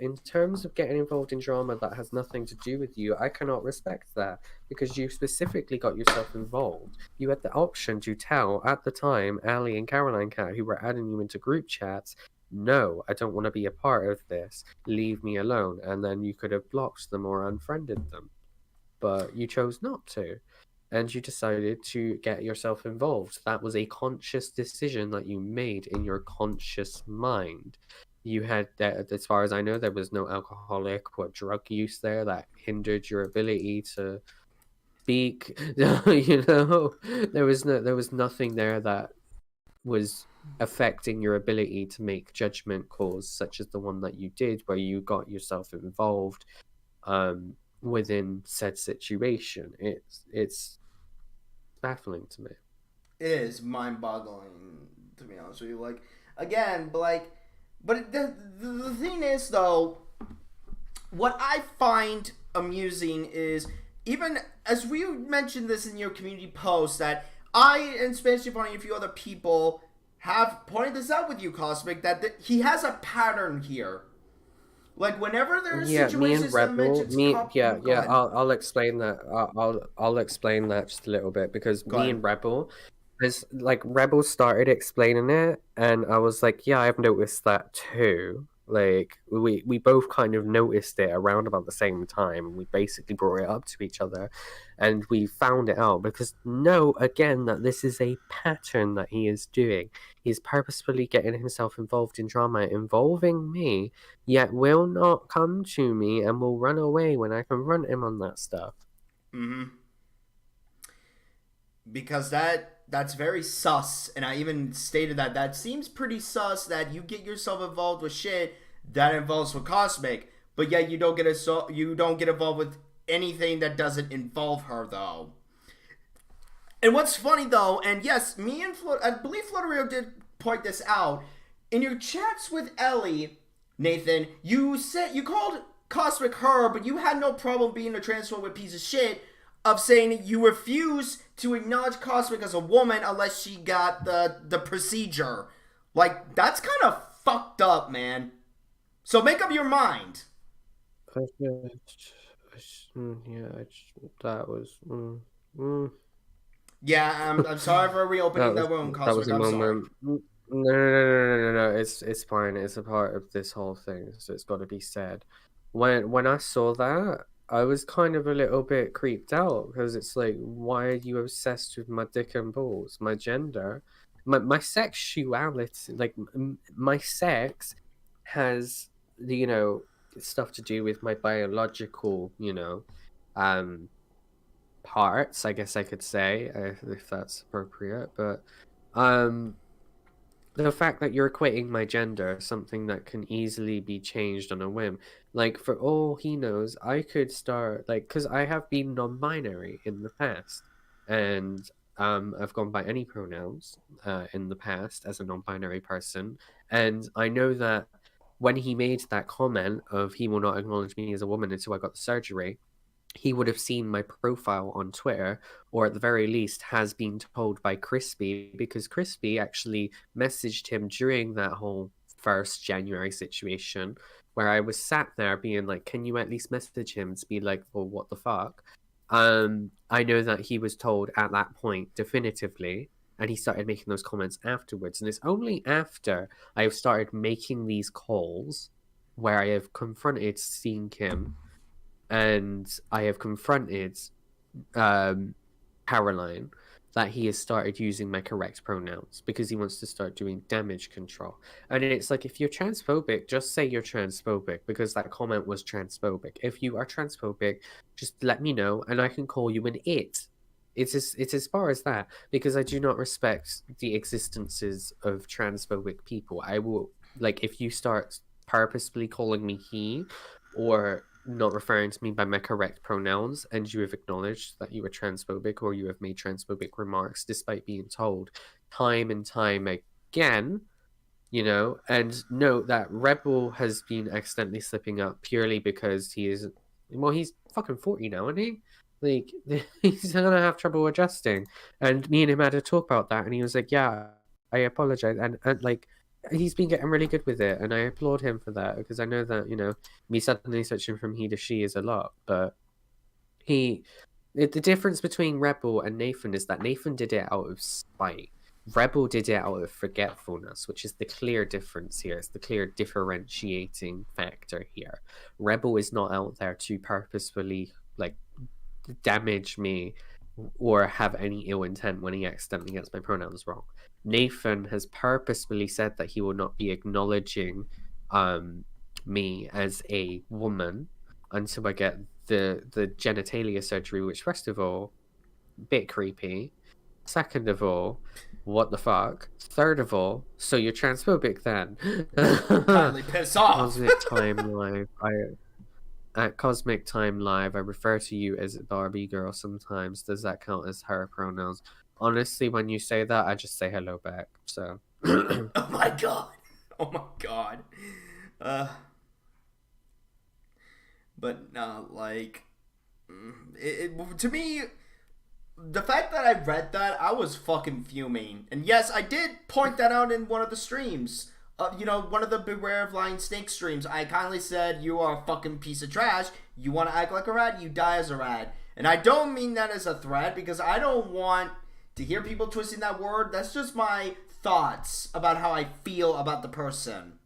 getting involved in drama that has nothing to do with you, I cannot respect that because you specifically got yourself involved. You had the option to tell at the time Ali and Caroline Cat, who were adding you into group chats, no, I don't want to be a part of this. Leave me alone. And then you could have blocked them or unfriended them. But you chose not to. And you decided to get yourself involved. That was a conscious decision that you made in your conscious mind. You had that, as far as I know, there was no alcoholic or drug use there that hindered your ability to speak. You know, there was nothing there that was affecting your ability to make judgment calls, such as the one that you did, where you got yourself involved within said situation. It's baffling to me. It is mind-boggling, to be honest with you. Like, again, but the thing is, though, what I find amusing is, even as we mentioned this in your community post, that I, and especially Bonnie and a few other people, have pointed this out with you, Kosmik, that he has a pattern here. Like, whenever there's Yeah, me and situations that Rebel, mentions cop, go ahead. I'll explain that. I'll explain that just a little bit because Go me ahead. and Rebel, as like Rebel started explaining it, and I was like, yeah, I've noticed that too. Like we both kind of noticed it around about the same time. We basically brought it up to each other, and we found it out because no, again, that this is a pattern that he is doing. He's purposefully getting himself involved in drama involving me, yet will not come to me and will run away when I confront him on that stuff. Mm-hmm. Because that's very sus, and I even stated that seems pretty sus that you get yourself involved with shit that involves with Kosmik, but yet you don't get involved with anything that doesn't involve her though. And what's funny though, and yes, me and I believe Florio did point this out in your chats with Ellie, Nathan. You called Kosmik her, but you had no problem being a transphobic piece of shit of saying you refuse to acknowledge Kosmik as a woman unless she got the procedure. Like, that's kind of fucked up, man. So make up your mind. Yeah, that was. Yeah, I'm sorry for reopening that wound, That Kosmik. was a I'm sorry. moment. No. It's fine. It's a part of this whole thing, so it's got to be said. When I saw that, I was kind of a little bit creeped out because it's like, why are you obsessed with my dick and balls, my gender, my sexuality? Like my sex has stuff to do with my biological, parts, I guess I could say, if that's appropriate. But the fact that you're equating my gender, something that can easily be changed on a whim, like for all he knows, I could start because I have been non-binary in the past, and I've gone by any pronouns in the past as a non-binary person, and I know that when he made that comment of he will not acknowledge me as a woman until I got the surgery, he would have seen my profile on Twitter, or at the very least has been told by Crispy, because Crispy actually messaged him during that whole 1st January situation, where I was sat there being like, can you at least message him to be like, well, what the fuck? I know that he was told at that point definitively, and he started making those comments afterwards. And it's only after I have started making these calls where I have confronted Seeing Kim and I have confronted Caroline that he has started using my correct pronouns because he wants to start doing damage control. And it's like, if you're transphobic, just say you're transphobic, because that comment was transphobic. If you are transphobic, just let me know and I can call you an it. It's as far as that, because I do not respect the existences of transphobic people. I will, like, if you start purposefully calling me he or not referring to me by my correct pronouns, and you have acknowledged that you are transphobic or you have made transphobic remarks despite being told time and time again, you know, and note that Rebel has been accidentally slipping up purely because he's fucking 40 now, isn't he? Like, he's gonna have trouble adjusting. And me and him had a talk about that, and he was like, yeah, I apologize. And like, he's been getting really good with it, and I applaud him for that, because I know that, you know, me suddenly switching from he to she is a lot, but the difference between Rebel and Nathan is that Nathan did it out of spite. Rebel did it out of forgetfulness, which is the clear difference here. It's the clear differentiating factor here. Rebel is not out there to purposefully, like, damage me or have any ill intent when he accidentally gets my pronouns wrong. Nathan has purposefully said that he will not be acknowledging me as a woman until I get the genitalia surgery, which, first of all, bit creepy. Second of all, what the fuck? Third of all, so you're transphobic then? Kindly piss off. Kosmik Time Live. At Kosmik Time Live, I refer to you as Barbie girl sometimes. Does that count as her pronouns? Honestly, when you say that, I just say hello back. So. Oh my god. Oh my god. But no, like, to me, the fact that I read that, I was fucking fuming. And yes, I did point that out in one of the streams. You know, one of the Beware of Lying Snake streams. I kindly said, you are a fucking piece of trash. You want to act like a rat, you die as a rat. And I don't mean that as a threat, because I don't want to hear people twisting that word. That's just my thoughts about how I feel about the person.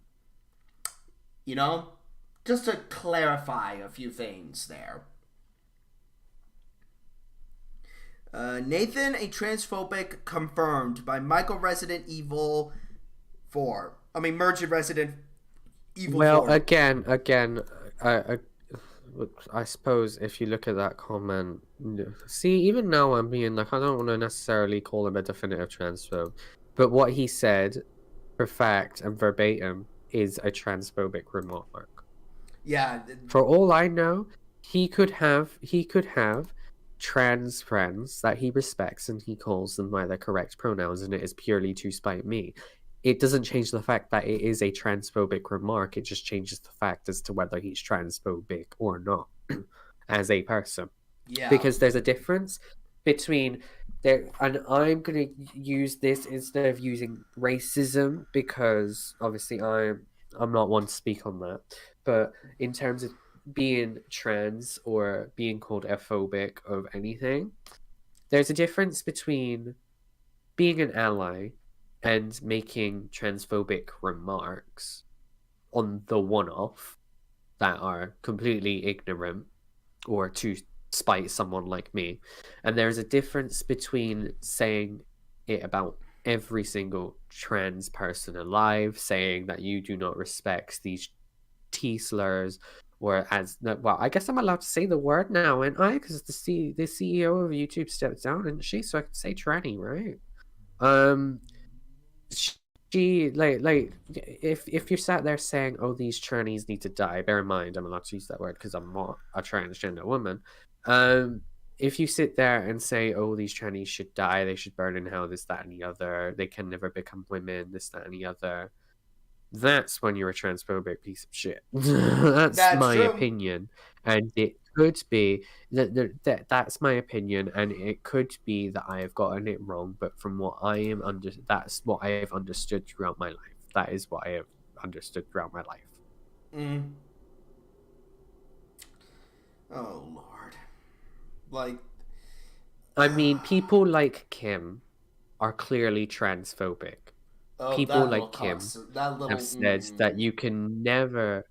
You know? Just to clarify a few things there. Nathan, a transphobic, confirmed by Michael Resident Evil 4. I mean, Merchant Resident Evil 4. Well, again, I suppose if you look at that comment, see, even now I'm being like, I don't want to necessarily call him a definitive transphobe, but what he said, for fact and verbatim, is a transphobic remark. Yeah. For all I know, he could have trans friends that he respects and he calls them by their correct pronouns, and it is purely to spite me. It doesn't change the fact that it is a transphobic remark. It just changes the fact as to whether he's transphobic or not as a person. Yeah. Because there's a difference between there, and I'm gonna use this instead of using racism, because obviously I'm not one to speak on that. But in terms of being trans or being called aphobic of anything, there's a difference between being an ally and making transphobic remarks on the one-off that are completely ignorant or to spite someone like me. And there's a difference between saying it about every single trans person alive, saying that you do not respect these T-slurs, or as, well, I guess I'm allowed to say the word now, and because the CEO of YouTube stepped down, and so I could say tranny, right? She like if you're sat there saying, oh, these trannies need to die, bear in mind I'm allowed to use that word because I'm not a transgender woman. If you sit there and say, oh, these trannies should die, they should burn in hell, this, that, and the other, they can never become women, this, that, and the other, that's when you're a transphobic piece of shit. That's my true. opinion, and it could be that's my opinion, and it could be that I have gotten it wrong. But from what that's what I have understood throughout my life. That is what I have understood throughout my life. Oh Lord, Like, I mean, people like Kim are clearly transphobic. oh, People that little like Kim that have little. said that you can never.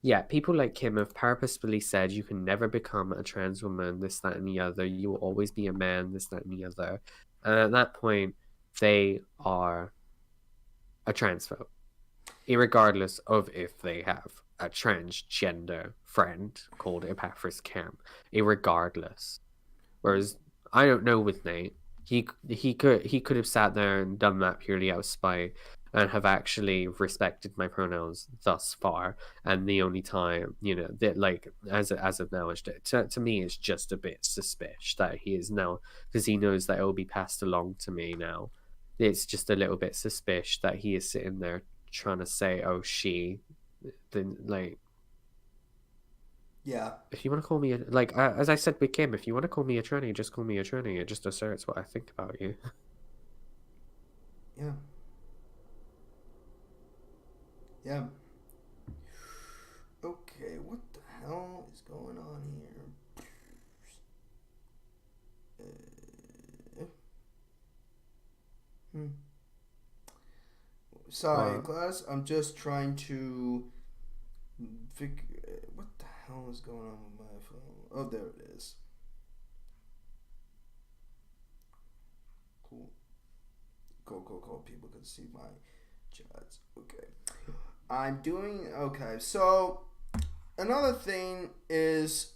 Yeah, people like Kim have purposefully said you can never become a trans woman, this, that, and the other. You will always be a man, this, that, and the other. And at that point, they are a transphobe, irregardless of if they have a transgender friend called Epaphras Kim, irregardless. Whereas I don't know with Nate, he could have sat there and done that purely out of spite and have actually respected my pronouns thus far. And the only time, that like as of now, to me, it's just a bit suspicious that he is now, because he knows that it will be passed along to me now. It's just a little bit suspicious that he is sitting there trying to say, "Oh, she," then like. Yeah. If you want to call me, as I said with Kim, if you want to call me a tranny, just call me a tranny. It just asserts what I think about you. Yeah. Yeah. Okay, what the hell is going on here? Hmm. Sorry, class. I'm just trying to figure. What the hell is going on with my phone? Oh, there it is. Cool. Cool. People can see my chats. Okay. I'm doing okay. So another thing is,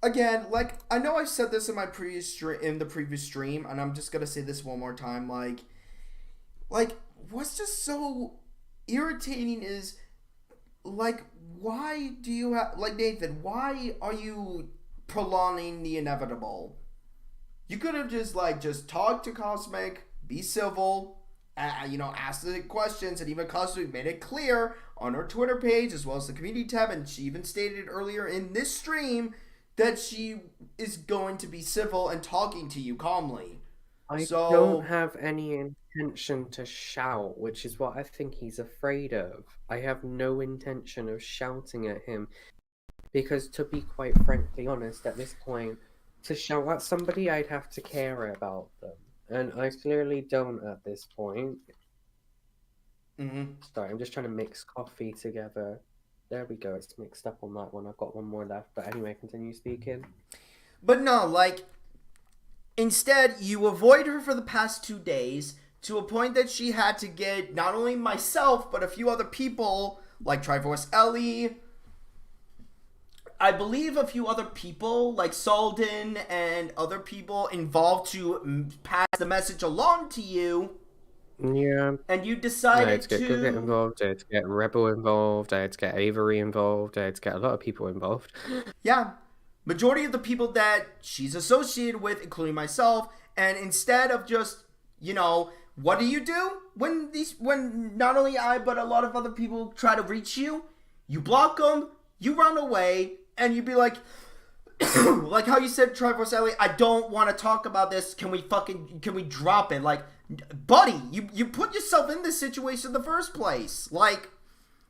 again, like, I know I said this in my previous stream, and I'm just gonna say this one more time. Like what's just so irritating is, like, why do you have, like, Nathan? Why are you prolonging the inevitable? You could have just talked to Kosmik, be civil, ask the questions, and even Kosmik made it clear on her Twitter page as well as the community tab, and she even stated earlier in this stream that she is going to be civil and talking to you calmly. I don't have any intention to shout, which is what I think he's afraid of. I have no intention of shouting at him, because to be quite frankly honest, at this point, to shout at somebody, I'd have to care about them. And I clearly don't at this point. Sorry, I'm just trying to mix coffee together. There we go, it's mixed up on that one. I've got one more left. But anyway, continue speaking. But no, like, instead, you avoid her for the past 2 days to a point that she had to get not only myself, but a few other people, like Triforce Ellie, I believe a few other people, like Salden and other people involved, to pass the message along to you. Yeah. And you decided I had to get Google involved, I had to get Rebel involved, I had to get Avery involved, I had to get a lot of people involved. Yeah. Majority of the people that she's associated with, including myself, and instead of just, what do you do when not only I but a lot of other people try to reach you? You block them, you run away, and you'd be like, like how you said, Triforce Ellie, I don't want to talk about this. Can we drop it? Like, buddy, you put yourself in this situation in the first place. Like,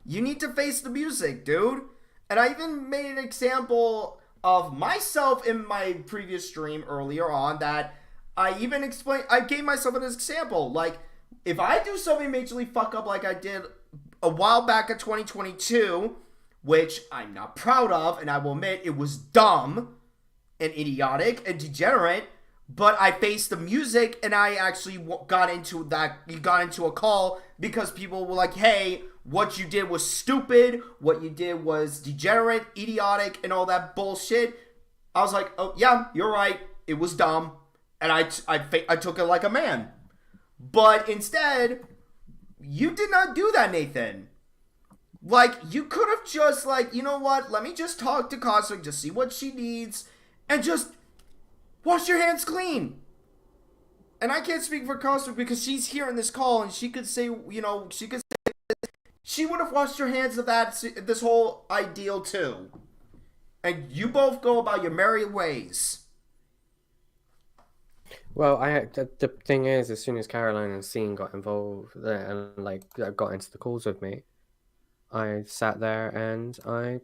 you need to face the music, dude. And I even made an example of myself in my previous stream earlier on, that I even explained, I gave myself an example. Like, if I do something majorly fuck up like I did a while back in 2022, which I'm not proud of, and I will admit it was dumb and idiotic and degenerate, but I faced the music, and I actually got into a call because people were like, hey, what you did was stupid, what you did was degenerate, idiotic, and all that bullshit. I was like, oh yeah, you're right, it was dumb, and I took it like a man. But instead, you did not do that, Nathan. Like, you could have just, like, you know what, let me just talk to Kosmik, just see what she needs, and just wash your hands clean. And I can't speak for Kosmik because she's here in this call, and she could say, she would have washed her hands of this whole ideal too. And you both go about your merry ways. Well, the thing is, as soon as Caroline and Scene got involved and got into the calls with me, I sat there and I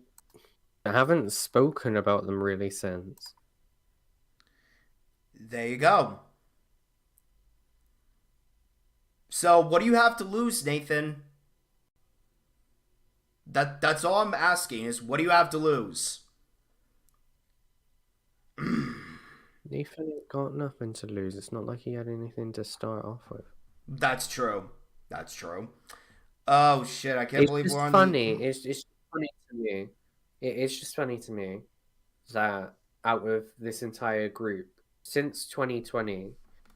haven't spoken about them really since. There you go. So, what do you have to lose, Nathan? That's all I'm asking is what do you have to lose? Nathan ain't got nothing to lose. It's not like he had anything to start off with. That's true. That's true. Oh shit! I can't It's believe we're just on funny. the. It's just funny to me. It's just funny to me that out of this entire group, since 2020,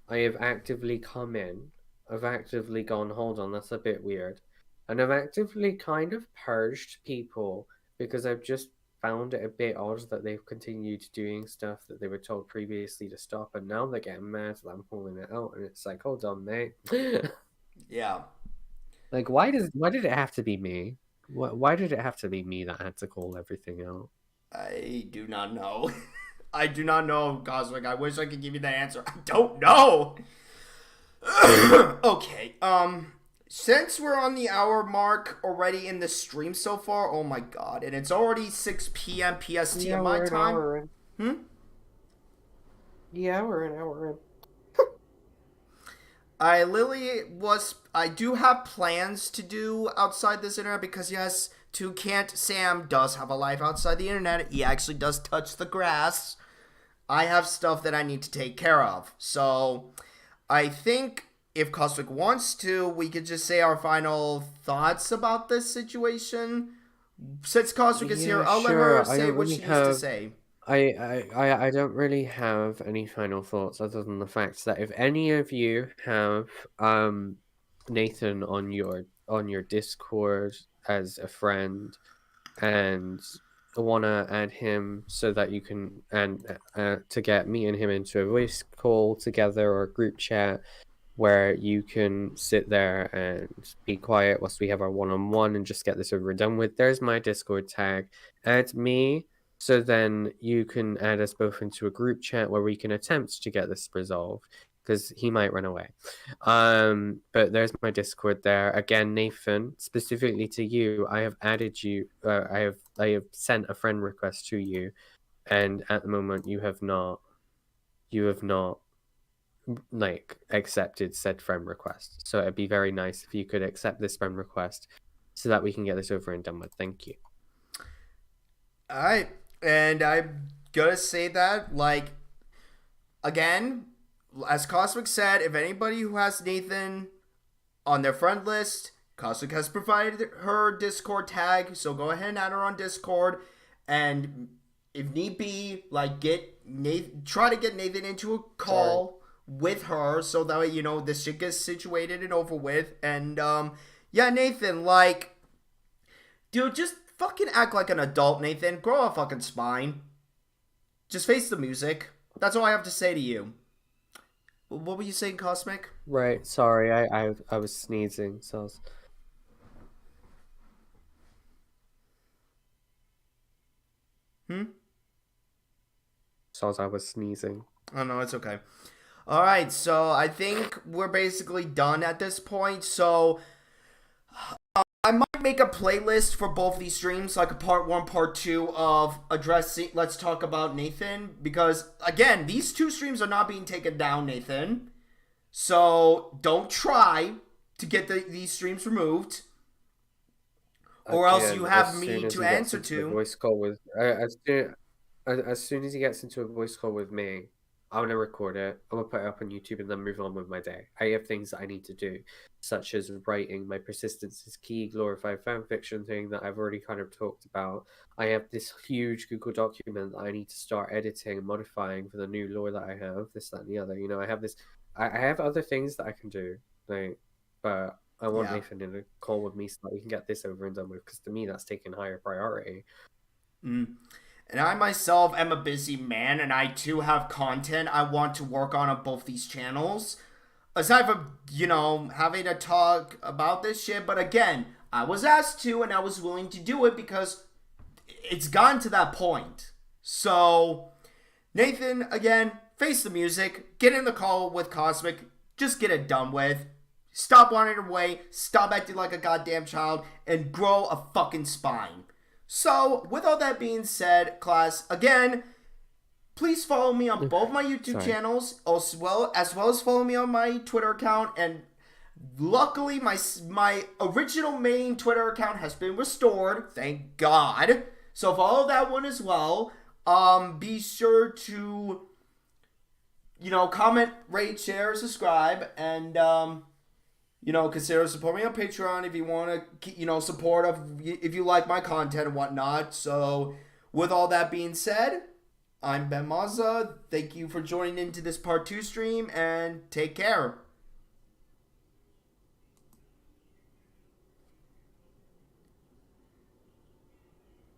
I have actively come in. I've actively gone, hold on, that's a bit weird. And I've actively kind of purged people because I've just found it a bit odd that they've continued doing stuff that they were told previously to stop, and now they're getting mad that I'm pulling it out, and it's like, hold on, mate. Yeah. Like, why did it have to be me? Why did it have to be me that had to call everything out? I do not know. I do not know, Cosmic. I wish I could give you that answer. I don't know. Okay. Since we're on the hour mark already in the stream so far, oh my god, and it's already 6 p.m. PST Yeah, at my we're an time. hour in. Hmm? Yeah, we're an hour in. I do have plans to do outside this internet because yes, Toucant Sam does have a life outside the internet. He actually does touch the grass. I have stuff that I need to take care of. So I think if Cosmic wants to, we could just say our final thoughts about this situation. Since Cosmic is here, I'll let her say what she needs to say. I don't really have any final thoughts other than the fact that if any of you have Nathan on your Discord as a friend and wanna add him so that you can to get me and him into a voice call together or a group chat where you can sit there and be quiet whilst we have our one-on-one and just get this over and done with. There's my Discord tag. Add me, so then you can add us both into a group chat where we can attempt to get this resolved, because he might run away. But there's my Discord there. Again, Nathan, specifically to you, I have added you. I have sent a friend request to you, and at the moment you have not like accepted said friend request. So it'd be very nice if you could accept this friend request so that we can get this over and done with. Thank you. Alright. And I'm gonna say that, like, again, as Cosmic said, if anybody who has Nathan on their friend list, Cosmic has provided her Discord tag, so go ahead and add her on Discord, and if need be, like, try to get Nathan into a call with her, so that way, you know, this shit gets situated and over with, and, yeah, Nathan, like, dude, just fucking act like an adult, Nathan. Grow a fucking spine. Just face the music. That's all I have to say to you. What were you saying, Cosmic? Right. Sorry, I was sneezing. So I was... So I was sneezing. Oh no, it's okay. All right, so I think we're basically done at this point. So I might make a playlist for both these streams, like a part 1, part 2 of addressing. Let's talk about Nathan, because again, these 2 streams are not being taken down, Nathan. So don't try to get these streams removed, or else you have me to answer to. Voice call with as soon as he gets into a voice call with me, I'm gonna record it. I'm gonna put it up on YouTube and then move on with my day. I have things that I need to do, such as writing my Persistence is Key glorified fanfiction thing that I've already kind of talked about. I have this huge Google document that I need to start editing and modifying for the new lore that I have. This, that, and the other. You know, I have this. I have other things that I can do, like, but I want Nathan in a call with me so that we can get this over and done with. Because to me, that's taking higher priority. And I myself am a busy man, and I too have content I want to work on both these channels. Aside from, you know, having to talk about this shit, but again, I was asked to, and I was willing to do it because it's gotten to that point. So, Nathan, again, face the music, get in the call with Kosmik, just get it done with. Stop wandering away, stop acting like a goddamn child, and grow a fucking spine. So, with all that being said, class, again, please follow me on both my YouTube Sorry. channels, as well as follow me on my Twitter account. And luckily, my original main Twitter account has been restored, thank God. So follow that one as well. Be sure to, comment, rate, share, subscribe, and consider supporting me on Patreon if you want to, support if you like my content and whatnot. So with all that being said, I'm Ben Mazza. Thank you for joining into this part 2 stream, and take care.